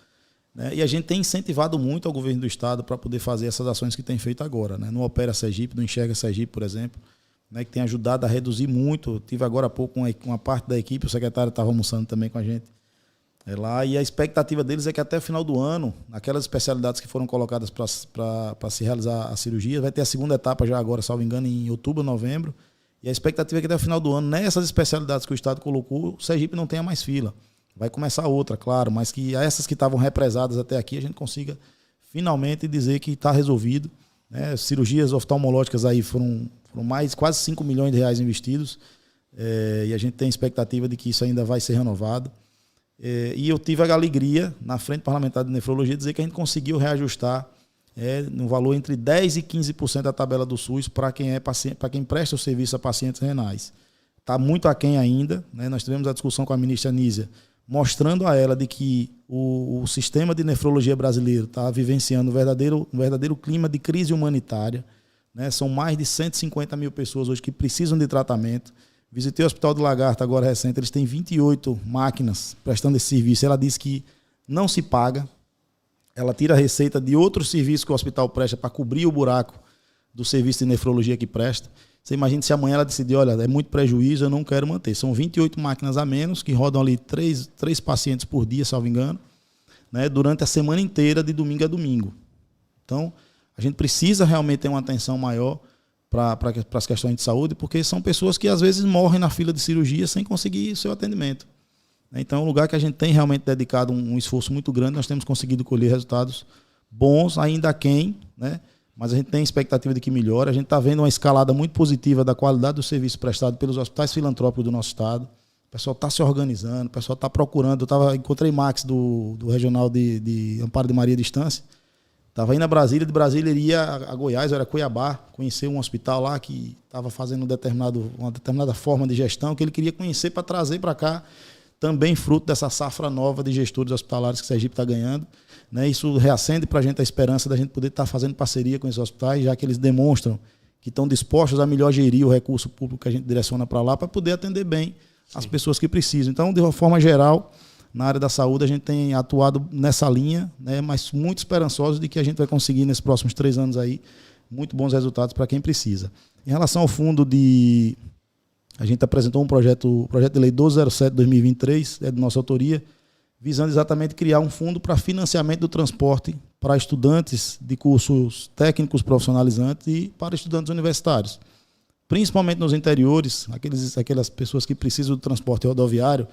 Né, e a gente tem incentivado muito ao governo do Estado para poder fazer essas ações que tem feito agora. Né, no Opera Sergipe, no Enxerga Sergipe, por exemplo, né, que tem ajudado a reduzir muito. Eu tive agora há pouco uma parte da equipe, o secretário estava almoçando também com a gente lá, e a expectativa deles é que até o final do ano, aquelas especialidades que foram colocadas para se realizar a cirurgia, vai ter a segunda etapa já agora, salvo engano, em outubro, novembro, e a expectativa é que até o final do ano, nessas especialidades que o Estado colocou, o Sergipe não tenha mais fila. Vai começar outra, claro, mas que essas que estavam represadas até aqui, a gente consiga finalmente dizer que está resolvido. Né? Cirurgias oftalmológicas aí foram quase 5 milhões de reais investidos, e a gente tem expectativa de que isso ainda vai ser renovado. E eu tive a alegria, na Frente Parlamentar de Nefrologia, de dizer que a gente conseguiu reajustar no valor entre 10% e 15% da tabela do SUS para quem presta o serviço a pacientes renais. Está muito aquém ainda. Né? Nós tivemos a discussão com a ministra Nízia, mostrando a ela de que o sistema de nefrologia brasileiro está vivenciando um verdadeiro clima de crise humanitária. Né? São mais de 150 mil pessoas hoje que precisam de tratamento. Visitei o Hospital do Lagarto agora recente, eles têm 28 máquinas prestando esse serviço. Ela disse que não se paga. Ela tira a receita de outros serviços que o hospital presta para cobrir o buraco do serviço de nefrologia que presta. Você imagina se amanhã ela decidir, olha, é muito prejuízo, eu não quero manter. São 28 máquinas a menos, que rodam ali 3 pacientes por dia, salvo engano, né, durante a semana inteira, de domingo a domingo. Então, a gente precisa realmente ter uma atenção maior para as questões de saúde, porque são pessoas que às vezes morrem na fila de cirurgia sem conseguir o seu atendimento. Então, é um lugar que a gente tem realmente dedicado um esforço muito grande, nós temos conseguido colher resultados bons, ainda aquém, né? Mas a gente tem expectativa de que melhore. A gente está vendo uma escalada muito positiva da qualidade do serviço prestado pelos hospitais filantrópicos do nosso estado. O pessoal está se organizando, o pessoal está procurando. Encontrei Max do Regional de Amparo de Maria Distância. Estava indo a Brasília, de Brasília ele ia a Goiás, era Cuiabá, conhecer um hospital lá que estava fazendo uma determinada forma de gestão que ele queria conhecer para trazer para cá, também fruto dessa safra nova de gestores hospitalares que o Sergipe está ganhando. Né? Isso reacende para a gente a esperança da gente poder estar fazendo parceria com esses hospitais, já que eles demonstram que estão dispostos a melhor gerir o recurso público que a gente direciona para lá, para poder atender bem as pessoas que precisam. Então, de uma forma geral, na área da saúde, a gente tem atuado nessa linha, né? Mas muito esperançosos de que a gente vai conseguir, nesses próximos 3 anos, aí, muito bons resultados para quem precisa. Em relação ao fundo a gente apresentou o projeto de lei 1207/2023, de nossa autoria, visando exatamente criar um fundo para financiamento do transporte para estudantes de cursos técnicos profissionalizantes e para estudantes universitários. Principalmente nos interiores, aquelas pessoas que precisam do transporte rodoviário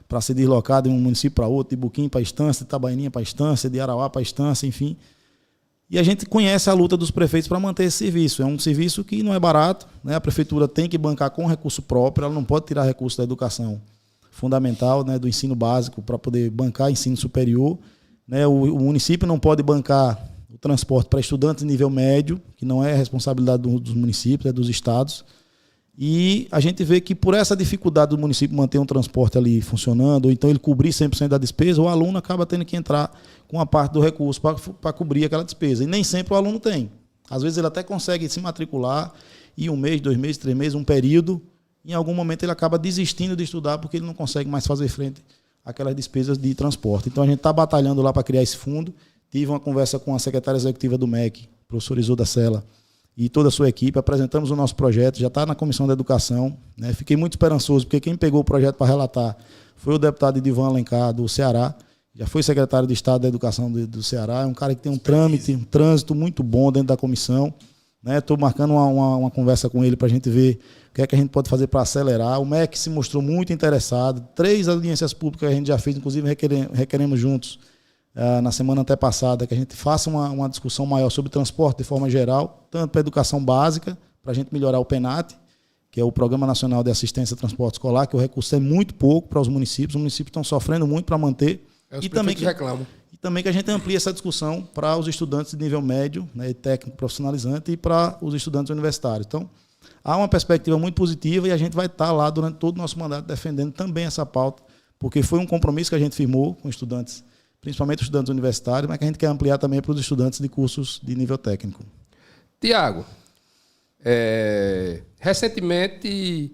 para ser deslocado de um município para outro, de Buquim para a Estância, de Itabaianinha para a Estância, de Arauá para a Estância, enfim. E a gente conhece a luta dos prefeitos para manter esse serviço. É um serviço que não é barato, né? A prefeitura tem que bancar com recurso próprio, ela não pode tirar recurso da educação fundamental, né, do ensino básico para poder bancar ensino superior. Né? O município não pode bancar o transporte para estudantes de nível médio, que não é responsabilidade dos municípios, é dos estados. E a gente vê que por essa dificuldade do município manter um transporte ali funcionando, ou então ele cobrir 100% da despesa, o aluno acaba tendo que entrar com a parte do recurso para cobrir aquela despesa. E nem sempre o aluno tem. Às vezes ele até consegue se matricular e 1 mês, 2 meses, 3 meses, um período, em algum momento ele acaba desistindo de estudar porque ele não consegue mais fazer frente àquelas despesas de transporte. Então a gente está batalhando lá para criar esse fundo. Tive uma conversa com a secretária executiva do MEC, professor Isolda Sela, e toda a sua equipe. Apresentamos o nosso projeto, já está na Comissão da Educação. Né? Fiquei muito esperançoso, porque quem pegou o projeto para relatar foi o deputado Edivan Alencar, do Ceará. Já foi secretário de Estado da Educação do Ceará. É um cara que tem um trânsito muito bom dentro da comissão. Estou marcando uma conversa com ele para a gente ver o que é que a gente pode fazer para acelerar. O MEC se mostrou muito interessado. 3 audiências públicas que a gente já fez, inclusive requeremos juntos na semana antepassada, que a gente faça uma discussão maior sobre transporte de forma geral, tanto para a educação básica, para a gente melhorar o PENAT, que é o Programa Nacional de Assistência ao Transporte Escolar, que o recurso é muito pouco para os municípios estão sofrendo muito para manter. Os prefeitos reclamam. E também que a gente amplie essa discussão para os estudantes de nível médio, né, técnico profissionalizante, e para os estudantes universitários. Então, há uma perspectiva muito positiva e a gente vai estar lá durante todo o nosso mandato defendendo também essa pauta, porque foi um compromisso que a gente firmou com estudantes, principalmente estudantes universitários, mas que a gente quer ampliar também para os estudantes de cursos de nível técnico. Tiago, recentemente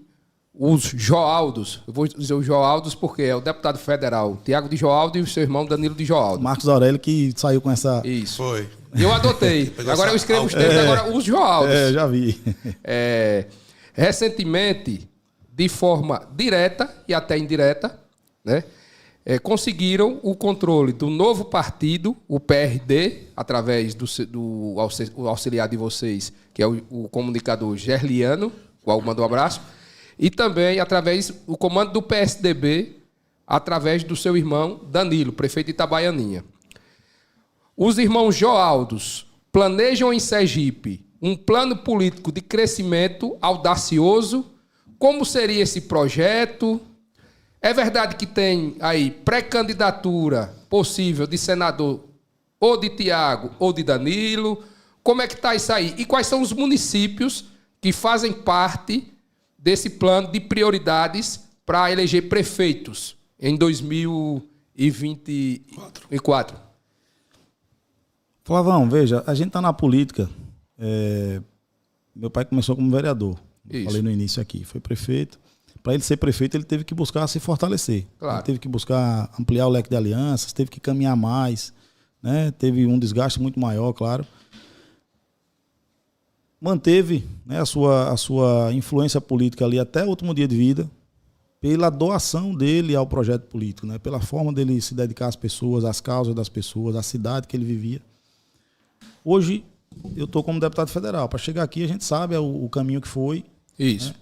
os Joaldos, eu vou dizer os Joaldos porque é o deputado federal Tiago de Joaldo e o seu irmão Danilo de Joaldo. Marcos Aurélio que saiu com essa... Isso. Foi. Eu adotei. Agora eu escrevo os termos, agora os Joaldos. Já vi. Recentemente, de forma direta e até indireta, né, conseguiram o controle do novo partido, o PRD, através do auxiliar de vocês, que é o comunicador Gerliano, qual manda um abraço, e também através do comando do PSDB, através do seu irmão Danilo, prefeito de Itabaianinha. Os irmãos Joaldos planejam em Sergipe um plano político de crescimento audacioso. Como seria esse projeto? É verdade que tem aí pré-candidatura possível de senador ou de Tiago ou de Danilo? Como é que está isso aí? E quais são os municípios que fazem parte desse plano de prioridades para eleger prefeitos em 2024? Flavão, veja, a gente está na política. Meu pai começou como vereador. Falei no início aqui. Foi prefeito. Para ele ser prefeito, ele teve que buscar se fortalecer. Claro. Ele teve que buscar ampliar o leque de alianças, teve que caminhar mais, né? Teve um desgaste muito maior, claro. Manteve, né, a sua influência política ali até o último dia de vida, pela doação dele ao projeto político, né? Pela forma dele se dedicar às pessoas, às causas das pessoas, à cidade que ele vivia. Hoje, eu estou como deputado federal. Para chegar aqui, a gente sabe o caminho que foi. Isso. Né?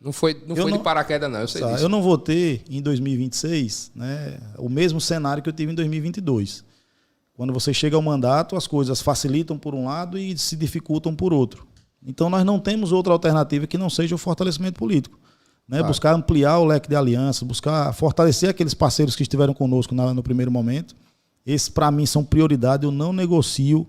Não foi de paraquedas, não. Eu sei disso. Eu não vou ter, em 2026, né, o mesmo cenário que eu tive em 2022. Quando você chega ao mandato, as coisas facilitam por um lado e se dificultam por outro. Então, nós não temos outra alternativa que não seja o fortalecimento político. Né? Claro. Buscar ampliar o leque de alianças, buscar fortalecer aqueles parceiros que estiveram conosco no primeiro momento. Esses, para mim, são prioridade. Eu não negocio,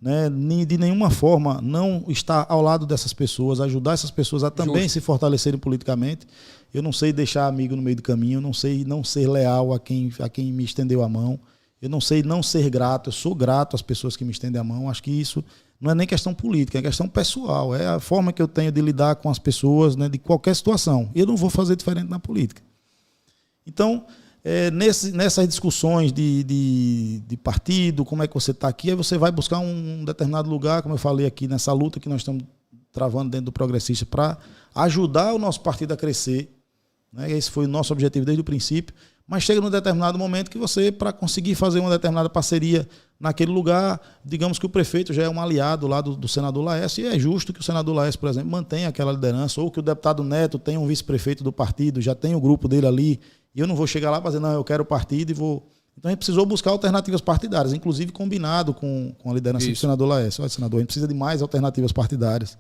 né, de nenhuma forma, não estar ao lado dessas pessoas, ajudar essas pessoas a também se fortalecerem politicamente. Eu não sei deixar amigo no meio do caminho, eu não sei não ser leal a quem me estendeu a mão. Eu não sei não ser grato, eu sou grato às pessoas que me estendem a mão. Acho que isso não é nem questão política, é questão pessoal. É a forma que eu tenho de lidar com as pessoas, né, de qualquer situação. Eu não vou fazer diferente na política. Então, nessas discussões de partido, como é que você está aqui, aí você vai buscar um determinado lugar, como eu falei aqui, nessa luta que nós estamos travando dentro do Progressista, para ajudar o nosso partido a crescer. Né? Esse foi o nosso objetivo desde o princípio. Mas chega num determinado momento que você, para conseguir fazer uma determinada parceria naquele lugar, digamos que o prefeito já é um aliado lá do senador Laércio, e é justo que o senador Laércio, por exemplo, mantenha aquela liderança, ou que o deputado Neto tenha um vice-prefeito do partido, já tem o grupo dele ali, e eu não vou chegar lá para dizer, não, eu quero o partido e vou... Então a gente precisou buscar alternativas partidárias, inclusive combinado com a liderança do senador Laércio. Olha, senador, a gente precisa de mais alternativas partidárias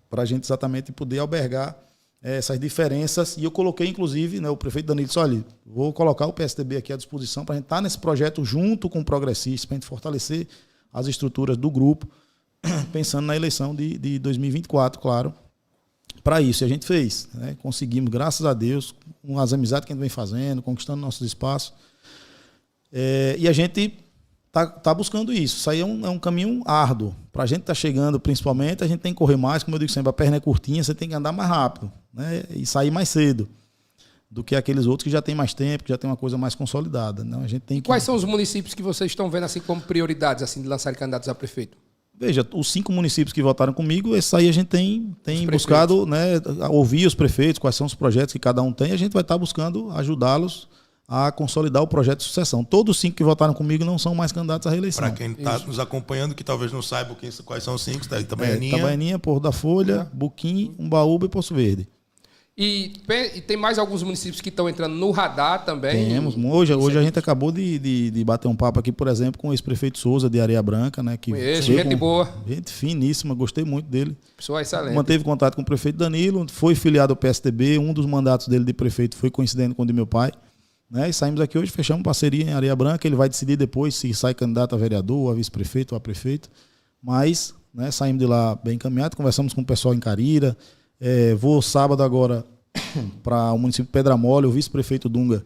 para a gente exatamente poder albergar essas diferenças, e eu coloquei, inclusive, né, o prefeito Danilo disse, olha, vou colocar o PSDB aqui à disposição para a gente estar nesse projeto junto com o Progressista, para a gente fortalecer as estruturas do grupo, pensando na eleição de 2024, claro, para isso. E a gente fez, né, conseguimos, graças a Deus, com as amizades que a gente vem fazendo, conquistando nossos espaços, e a gente está buscando isso. Isso aí é um caminho árduo. Para a gente estar chegando, principalmente, a gente tem que correr mais, como eu digo sempre, a perna é curtinha, você tem que andar mais rápido, né? E sair mais cedo do que aqueles outros que já têm mais tempo, que já tem uma coisa mais consolidada. Não, a gente tem que... Quais são os municípios que vocês estão vendo assim como prioridades assim, de lançarem candidatos a prefeito? Veja, os 5 municípios que votaram comigo, esses aí a gente tem buscado, né, ouvir os prefeitos, quais são os projetos que cada um tem, a gente vai estar buscando ajudá-los a consolidar o projeto de sucessão. Todos os 5 que votaram comigo não são mais candidatos à reeleição. Para quem está nos acompanhando, que talvez não saiba quais são os 5, está Itabaianinha. Itabaianinha, Porto da Folha, Buquim, Umbaúba e Poço Verde. E tem mais alguns municípios que estão entrando no radar também? Temos. Hoje a gente acabou de bater um papo aqui, por exemplo, com o ex-prefeito Souza, de Areia Branca, né? Gente boa. Gente finíssima, gostei muito dele. Pessoa excelente. Manteve contato com o prefeito Danilo, foi filiado ao PSDB, um dos mandatos dele de prefeito foi coincidente com o de meu pai. Né? E saímos aqui hoje, fechamos parceria em Areia Branca, ele vai decidir depois se sai candidato a vereador, a vice-prefeito ou a prefeito. Mas, né, saímos de lá bem encaminhado, conversamos com o pessoal em Carira. Vou sábado agora para o município de Pedra Mole, o vice-prefeito Dunga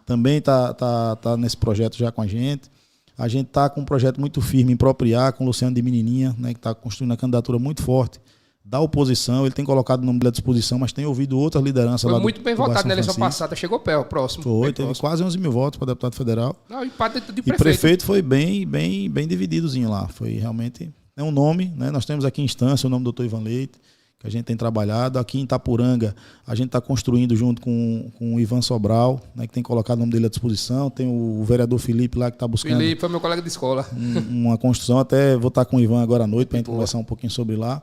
também tá nesse projeto já com a gente. A gente está com um projeto muito firme em Propriar, com o Luciano de Menininha, né, que está construindo uma candidatura muito forte da oposição. Ele tem colocado o nome dele à disposição, mas tem ouvido outras lideranças lá. Foi muito bem votado na eleição passada, chegou próximo. Teve quase 11 mil votos para deputado federal. Não, e prefeito. E prefeito foi bem divididozinho lá. Foi realmente um nome, né? Nós temos aqui em Instância o nome do Dr. Ivan Leite, que a gente tem trabalhado. Aqui em Itapuranga, a gente está construindo junto com o Ivan Sobral, né, que tem colocado o nome dele à disposição. Tem o vereador Felipe lá, que está buscando... Felipe foi meu colega de escola. Uma construção. Até vou estar com o Ivan agora à noite para a gente conversar um pouquinho sobre lá.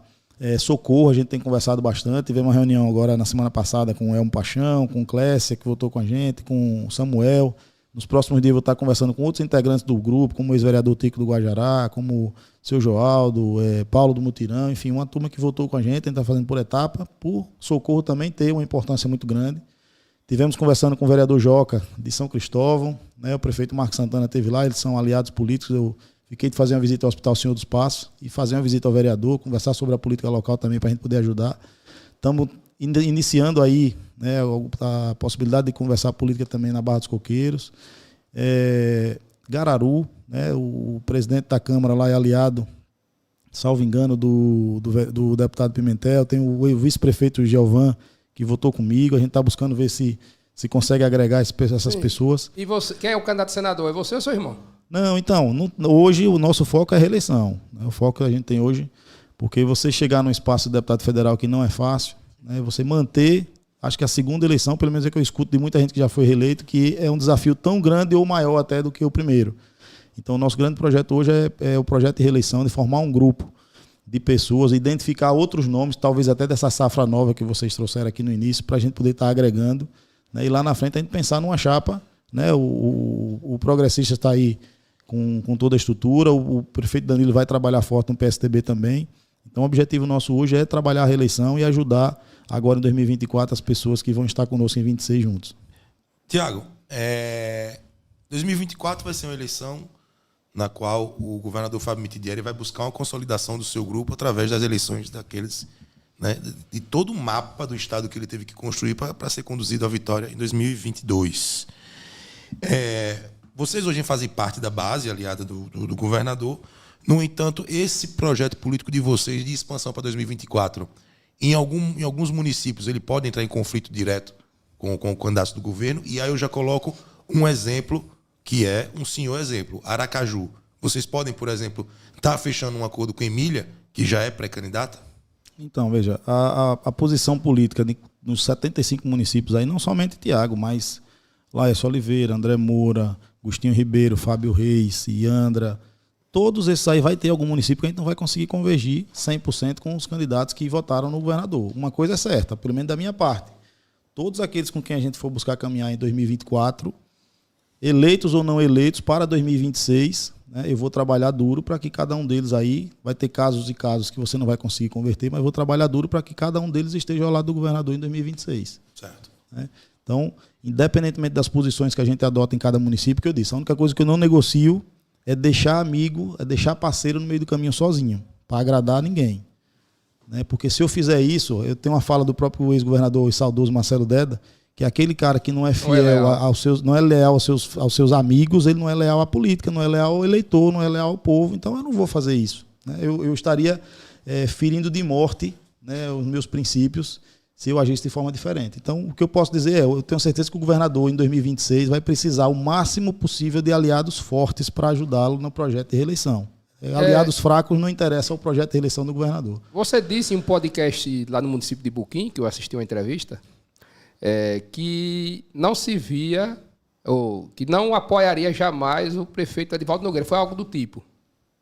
Socorro, a gente tem conversado bastante. Tivemos uma reunião agora na semana passada com o Elmo Paixão, com o Clécia, que votou com a gente, com o Samuel. Nos próximos dias eu vou estar conversando com outros integrantes do grupo, como o ex-vereador Tico do Guajará, como o seu Joaldo, Paulo do Mutirão, enfim, uma turma que votou com a gente está fazendo por etapa, por Socorro também ter uma importância muito grande. Tivemos conversando com o vereador Joca, de São Cristóvão, né? O prefeito Marcos Santana esteve lá, eles são aliados políticos. Eu fiquei de fazer uma visita ao Hospital Senhor dos Passos e fazer uma visita ao vereador, conversar sobre a política local também para a gente poder ajudar. Estamos iniciando aí, né, a possibilidade de conversar política também na Barra dos Coqueiros. Gararu, né, o presidente da Câmara lá é aliado, salvo engano, do deputado Pimentel. Tem o vice-prefeito Giovan, que votou comigo. A gente está buscando ver se consegue agregar essas pessoas. E você, quem é o candidato a senador? É você ou seu irmão? Não, então, hoje o nosso foco é a reeleição. Né? O foco que a gente tem hoje, porque você chegar num espaço de deputado federal que não é fácil, né? Você manter, acho que a segunda eleição, pelo menos é que eu escuto de muita gente que já foi reeleito, que é um desafio tão grande ou maior até do que o primeiro. Então, o nosso grande projeto hoje é o projeto de reeleição, de formar um grupo de pessoas, identificar outros nomes, talvez até dessa safra nova que vocês trouxeram aqui no início, para a gente poder estar agregando, né? E lá na frente a gente pensar numa chapa, né? O progressista está aí com toda a estrutura, o prefeito Danilo vai trabalhar forte no PSDB também. Então o objetivo nosso hoje é trabalhar a reeleição e ajudar agora em 2024 as pessoas que vão estar conosco em 26 juntos. Tiago, 2024 vai ser uma eleição na qual o governador Fábio Mitidieri vai buscar uma consolidação do seu grupo através das eleições daqueles, né, de todo o mapa do estado que ele teve que construir para ser conduzido à vitória em 2022. Vocês hoje fazem parte da base aliada do governador. No entanto, esse projeto político de vocês de expansão para 2024, em alguns municípios, ele pode entrar em conflito direto com o candidato do governo. E aí eu já coloco um exemplo, que é um senhor exemplo, Aracaju. Vocês podem, por exemplo, estar fechando um acordo com Emília, que já é pré-candidata? Então, veja, a posição política nos 75 municípios aí, não somente Tiago, mas Laércio Oliveira, André Moura, Agostinho Ribeiro, Fábio Reis, Iandra, todos esses aí vai ter algum município que a gente não vai conseguir convergir 100% com os candidatos que votaram no governador. Uma coisa é certa, pelo menos da minha parte, todos aqueles com quem a gente for buscar caminhar em 2024, eleitos ou não eleitos, para 2026, né, eu vou trabalhar duro para que cada um deles aí, vai ter casos e casos que você não vai conseguir converter, mas vou trabalhar duro para que cada um deles esteja ao lado do governador em 2026. Certo. Né? Então, independentemente das posições que a gente adota em cada município, que eu disse, a única coisa que eu não negocio é deixar amigo, é deixar parceiro no meio do caminho sozinho, para agradar ninguém. Né? Porque se eu fizer isso, eu tenho uma fala do próprio ex-governador e saudoso Marcelo Deda, que aquele cara que não é fiel não é leal aos seus amigos, ele não é leal à política, não é leal ao eleitor, não é leal ao povo. Então eu não vou fazer isso. Né? Eu estaria ferindo de morte, né, os meus princípios se eu agisse de forma diferente. Então o que eu posso dizer eu tenho certeza que o governador em 2026 vai precisar o máximo possível de aliados fortes para ajudá-lo no projeto de reeleição. Aliados fracos não interessam ao projeto de reeleição do governador. Você disse em um podcast lá no município de Buquim, que eu assisti uma entrevista, que não se via que não apoiaria jamais o prefeito Edivaldo Nogueira. Foi algo do tipo.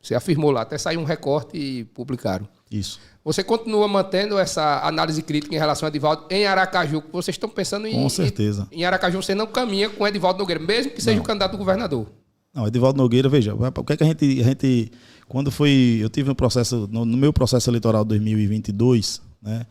Você afirmou lá, até saiu um recorte e publicaram. Isso. Você continua mantendo essa análise crítica em relação a Edivaldo em Aracaju? Vocês estão pensando com certeza. Em Aracaju, você não caminha com Edivaldo Nogueira, mesmo que seja o candidato do governador. Não, Edivaldo Nogueira, veja, o que é que a gente quando eu tive no meu processo eleitoral de 2022, né,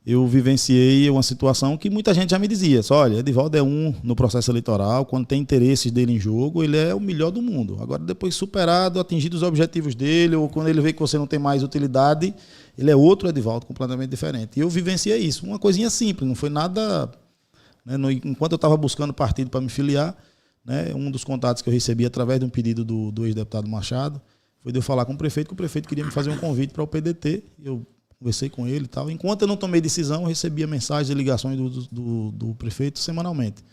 eu vivenciei uma situação que muita gente já me dizia, olha, Edivaldo é no processo eleitoral, quando tem interesses dele em jogo, ele é o melhor do mundo. Agora, depois superado, atingido os objetivos dele, ou quando ele vê que você não tem mais utilidade, ele é outro Edivaldo, completamente diferente. E eu vivenciei isso, uma coisinha simples, não foi nada... Né, enquanto eu estava buscando partido para me filiar, né, um dos contatos que eu recebi através de um pedido do ex-deputado Machado, foi de eu falar com o prefeito, que o prefeito queria me fazer um convite para o PDT, eu conversei com ele e tal. Enquanto eu não tomei decisão, eu recebia mensagens e ligações do prefeito semanalmente.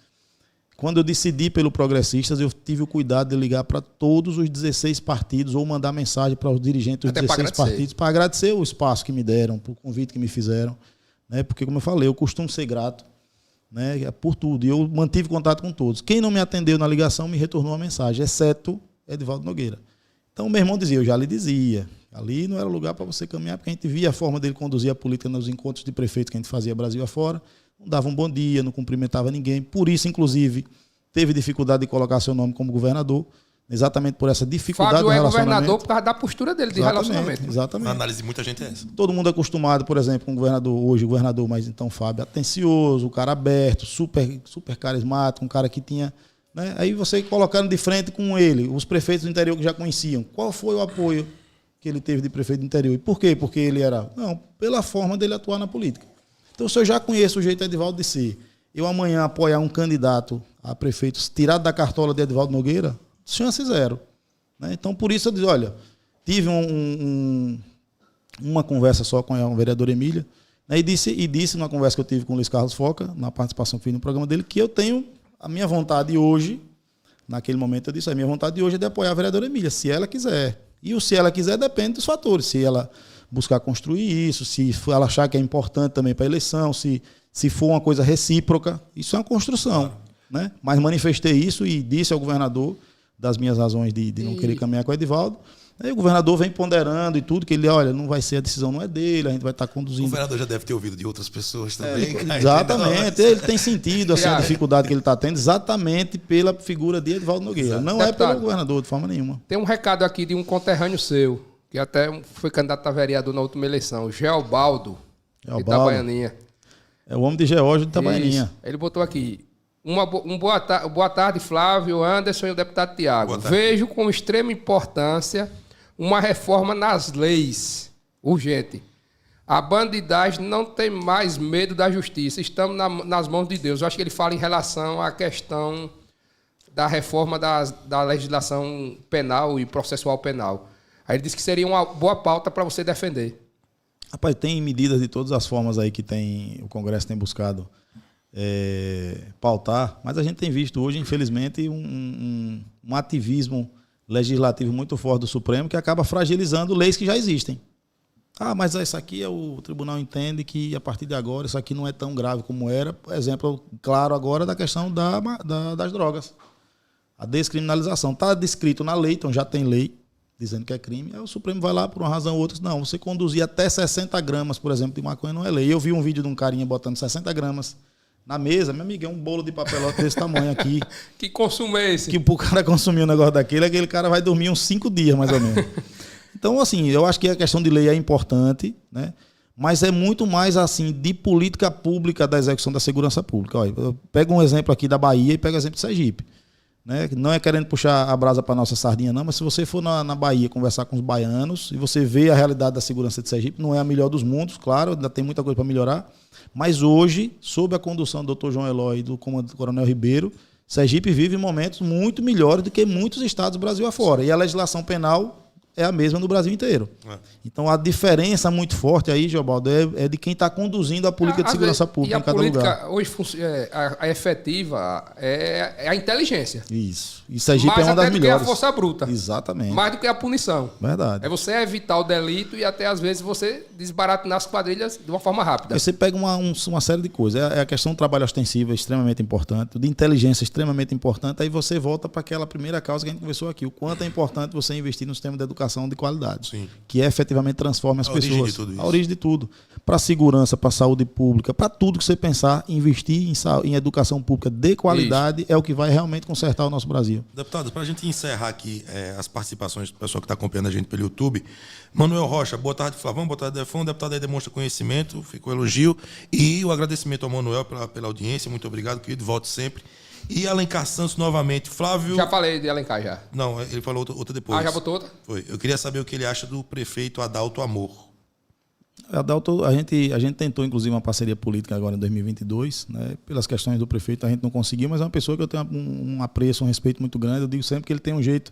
Quando eu decidi pelo Progressistas, eu tive o cuidado de ligar para todos os 16 partidos ou mandar mensagem para os dirigentes dos 16 partidos para agradecer o espaço que me deram, por convite que me fizeram. Né? Porque, como eu falei, eu costumo ser grato, né, por tudo. E eu mantive contato com todos. Quem não me atendeu na ligação me retornou uma mensagem, exceto Edivaldo Nogueira. Então, meu irmão dizia, eu já lhe dizia, ali não era lugar para você caminhar, porque a gente via a forma dele conduzir a política nos encontros de prefeito que a gente fazia Brasil afora, não dava um bom dia, não cumprimentava ninguém, por isso, inclusive, teve dificuldade de colocar seu nome como governador, exatamente por essa dificuldade Fábio de relacionamento. Fábio é governador por causa da postura dele de relacionamento. Exatamente. A análise de muita gente é essa. Todo mundo é acostumado, por exemplo, com o governador, hoje o governador, mas então Fábio, atencioso, um cara aberto, super carismático, um cara que tinha... Né? Aí você colocando de frente com ele, os prefeitos do interior que já conheciam, qual foi o apoio que ele teve de prefeito do interior? E por quê? Porque ele era... Não, pela forma dele atuar na política. Então, se eu já conheço o jeito de Edivaldo de ser, eu amanhã apoiar um candidato a prefeito tirado da cartola de Edivaldo Nogueira, chance zero. Né? Então, por isso eu digo, olha, tive uma conversa só com a vereadora Emília, né? e disse numa conversa que eu tive com o Luiz Carlos Foca, na participação que fiz no programa dele, que eu tenho a minha vontade hoje, naquele momento eu disse, a minha vontade de hoje é de apoiar a vereadora Emília, se ela quiser. E o se ela quiser depende dos fatores, se ela buscar construir isso, se ela achar que é importante também para a eleição, se for uma coisa recíproca, isso é uma construção. Né? Mas manifestei isso e disse ao governador das minhas razões de não querer caminhar com o Edivaldo. Aí o governador vem ponderando e tudo, que ele, olha, não vai ser, a decisão não é dele, a gente vai estar conduzindo. O governador já deve ter ouvido de outras pessoas também. Exatamente, ele tem sentido assim, a dificuldade que ele está tendo, exatamente pela figura de Edivaldo Nogueira. Exato. Não deputado, é pelo governador, de forma nenhuma. Tem um recado aqui de um conterrâneo seu, que até foi candidato a vereador na última eleição, Geobaldo, de Itabaianinha. É o homem de Geórgio de Itabaianinha. Ele botou aqui, boa tarde, Flávio, Anderson e o deputado Tiago. Vejo com extrema importância uma reforma nas leis, urgente. A bandidagem não tem mais medo da justiça. Estamos nas mãos de Deus. Eu acho que ele fala em relação à questão da reforma da legislação penal e processual penal. Aí ele disse que seria uma boa pauta para você defender. Rapaz, tem medidas de todas as formas aí que o Congresso tem buscado pautar, mas a gente tem visto hoje, infelizmente, um ativismo legislativo muito forte do Supremo que acaba fragilizando leis que já existem. Mas isso aqui o tribunal entende que a partir de agora isso aqui não é tão grave como era. Por exemplo, claro agora da questão das drogas. A descriminalização está descrito na lei, então já tem lei dizendo que é crime. Aí o Supremo vai lá por uma razão ou outra, não, você conduzir até 60 gramas, por exemplo, de maconha não é lei. Eu vi um vídeo de um carinha botando 60 gramas na mesa, meu amigo, é um bolo de papelote desse tamanho aqui. Que consumo é esse? Que pro cara consumir um negócio daquele, aquele cara vai dormir uns 5 dias, mais ou menos. Então, assim, eu acho que a questão de lei é importante, né? Mas é muito mais, assim, de política pública da execução da segurança pública. Olha, eu pego um exemplo aqui da Bahia e pego um exemplo de Sergipe. Né? Não é querendo puxar a brasa para nossa sardinha, não, mas se você for na Bahia conversar com os baianos e você vê a realidade da segurança de Sergipe, não é a melhor dos mundos, claro, ainda tem muita coisa para melhorar, mas hoje, sob a condução do Dr. João Eloy e do Coronel Ribeiro, Sergipe vive momentos muito melhores do que muitos estados do Brasil afora. E a legislação penal é a mesma no Brasil inteiro. Então, a diferença muito forte aí, Geobaldo, é de quem está conduzindo a política de segurança pública em cada lugar. Hoje, a efetiva é a inteligência. Isso. E Sergipe é uma das melhores. Mais do que a força bruta. Exatamente. Mais do que a punição. Verdade. É você evitar o delito e até, às vezes, você desbaratinar as quadrilhas de uma forma rápida. Você pega uma série de coisas. É a questão do trabalho ostensivo, extremamente importante, de inteligência, extremamente importante. Aí você volta para aquela primeira causa que a gente conversou aqui. O quanto é importante você investir no sistema de educação de qualidade. Sim. Que efetivamente transforme as pessoas. Origem de tudo isso. A origem de tudo. Para segurança, para saúde pública, para tudo que você pensar, investir em educação pública de qualidade é o que vai realmente consertar o nosso Brasil. Deputado, para a gente encerrar aqui as participações do pessoal que está acompanhando a gente pelo YouTube, Manuel Rocha, boa tarde, Flavão, boa tarde, Defão. O deputado aí demonstra conhecimento, ficou elogio. E o agradecimento ao Manuel pela audiência. Muito obrigado, querido, volte sempre. E Alencar Santos novamente. Flávio... Já falei de Alencar, já. Não, ele falou outra depois. Já botou outra? Foi. Eu queria saber o que ele acha do prefeito Adalto Amor. Adalto, a gente tentou, inclusive, uma parceria política agora em 2022. Né? Pelas questões do prefeito, a gente não conseguiu, mas é uma pessoa que eu tenho um apreço, um respeito muito grande. Eu digo sempre que ele tem um jeito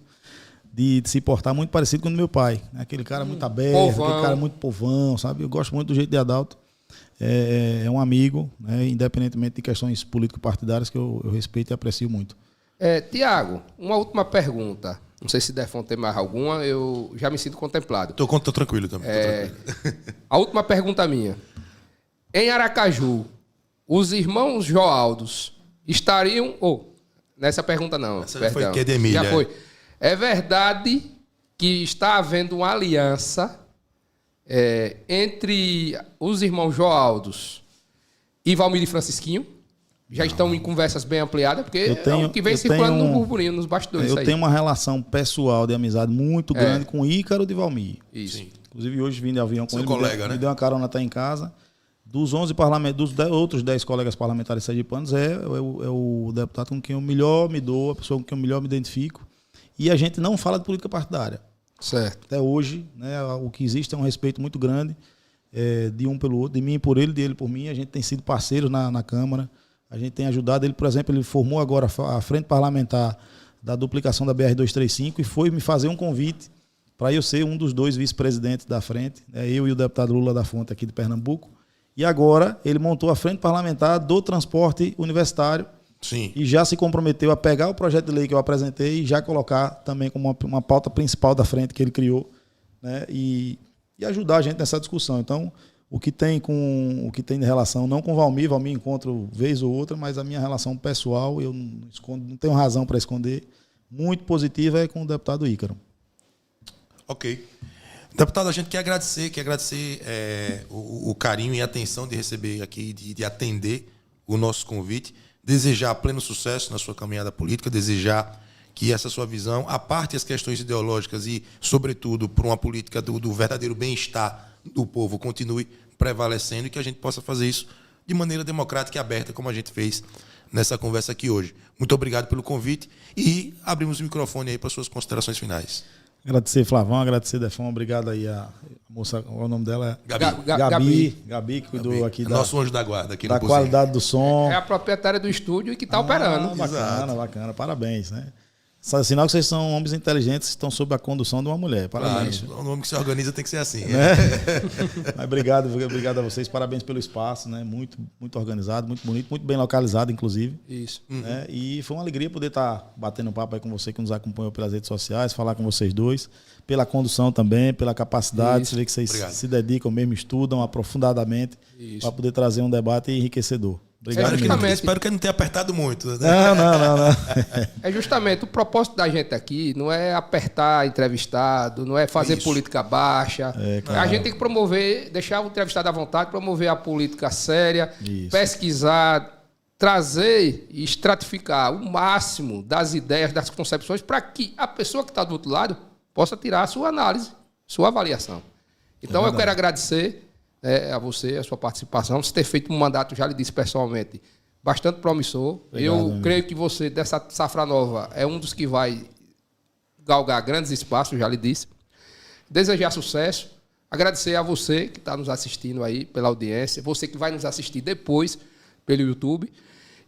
de se portar muito parecido com o do meu pai. Né? Aquele cara muito aberto, povão. Aquele cara muito povão, sabe? Eu gosto muito do jeito de Adalto. É um amigo, né? Independentemente de questões político-partidárias, que eu respeito e aprecio muito. Tiago, uma última pergunta. Não sei se Defon tem mais alguma, eu já me sinto contemplado. Tô tranquilo também. A última pergunta minha. Em Aracaju, os irmãos Joaldos estariam... nessa pergunta não, essa perdão. Já foi Edemília. Já foi. É verdade que está havendo uma aliança entre os irmãos Joaldos e Valmir e Francisquinho? Já estão em conversas bem ampliadas, porque é o que vem circulando no burburinho, nos bastidores. Eu tenho uma relação pessoal de amizade muito grande com Ícaro de Valmir. Isso. Sim. Inclusive, hoje vim de avião com ele. Seu colega, né? Me deu uma carona até em casa. Dos 11 parlamentares, outros 10 colegas parlamentares sergipanos, é o deputado com quem eu melhor me dou, a pessoa com quem eu melhor me identifico. E a gente não fala de política partidária. Certo. Até hoje, né, o que existe é um respeito muito grande de um pelo outro, de mim por ele, de ele por mim. A gente tem sido parceiros na Câmara. A gente tem ajudado ele, por exemplo, ele formou agora a frente parlamentar da duplicação da BR-235 e foi me fazer um convite para eu ser um dos 2 vice-presidentes da frente, eu e o deputado Lula da Fonte aqui de Pernambuco. E agora ele montou a frente parlamentar do transporte universitário. Sim. E já se comprometeu a pegar o projeto de lei que eu apresentei e já colocar também como uma pauta principal da frente que ele criou, né, e ajudar a gente nessa discussão. Então, o que tem de relação, não com o Valmir encontro vez ou outra, mas a minha relação pessoal, eu não tenho razão para esconder, muito positiva é com o deputado Ícaro. Ok. Deputado, a gente quer agradecer o carinho e a atenção de receber aqui, de atender o nosso convite, desejar pleno sucesso na sua caminhada política, desejar que essa sua visão, a parte das questões ideológicas e, sobretudo, por uma política do verdadeiro bem-estar do povo, continue prevalecendo e que a gente possa fazer isso de maneira democrática e aberta, como a gente fez nessa conversa aqui hoje. Muito obrigado pelo convite e abrimos o microfone aí para suas considerações finais. Agradecer, Flavão, agradecer, Defão, obrigado aí a moça, o nome dela é Gabi, que cuidou aqui nosso anjo da guarda aqui da qualidade do som. É a proprietária do estúdio e que está operando. Bacana, parabéns, né? Sinal que vocês são homens inteligentes que estão sob a condução de uma mulher. Parabéns. Claro, o nome que se organiza tem que ser assim. Mas obrigado a vocês. Parabéns pelo espaço, né? Muito, muito organizado, muito bonito, muito bem localizado, inclusive. Isso. Né? E foi uma alegria poder estar batendo papo aí com você que nos acompanhou pelas redes sociais, falar com vocês dois, pela condução também, pela capacidade. Você vê que vocês se dedicam mesmo, estudam aprofundadamente para poder trazer um debate enriquecedor. Obrigado, espero que ele não tenha apertado muito. Né? Não. É justamente o propósito da gente aqui, não é apertar entrevistado, não é fazer política baixa. A gente tem que promover, deixar o entrevistado à vontade, promover a política séria, pesquisar, trazer e estratificar o máximo das ideias, das concepções, para que a pessoa que está do outro lado possa tirar a sua análise, sua avaliação. Então eu quero agradecer a você, a sua participação, você ter feito um mandato, já lhe disse pessoalmente, bastante promissor. Obrigado, creio que você, dessa safra nova, é um dos que vai galgar grandes espaços, já lhe disse. Desejar sucesso, agradecer a você que está nos assistindo aí pela audiência, você que vai nos assistir depois pelo YouTube.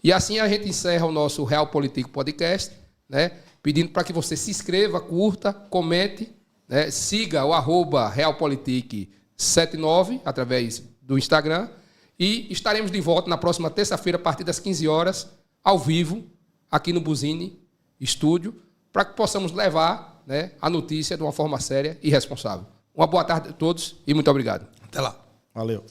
E assim a gente encerra o nosso Real Político Podcast, né? Pedindo para que você se inscreva, curta, comente né? Siga o @realpolitik79 através do Instagram. E estaremos de volta na próxima terça-feira, a partir das 15 horas, ao vivo, aqui no Buzine Estúdio, para que possamos levar, né, a notícia de uma forma séria e responsável. Uma boa tarde a todos e muito obrigado. Até lá. Valeu.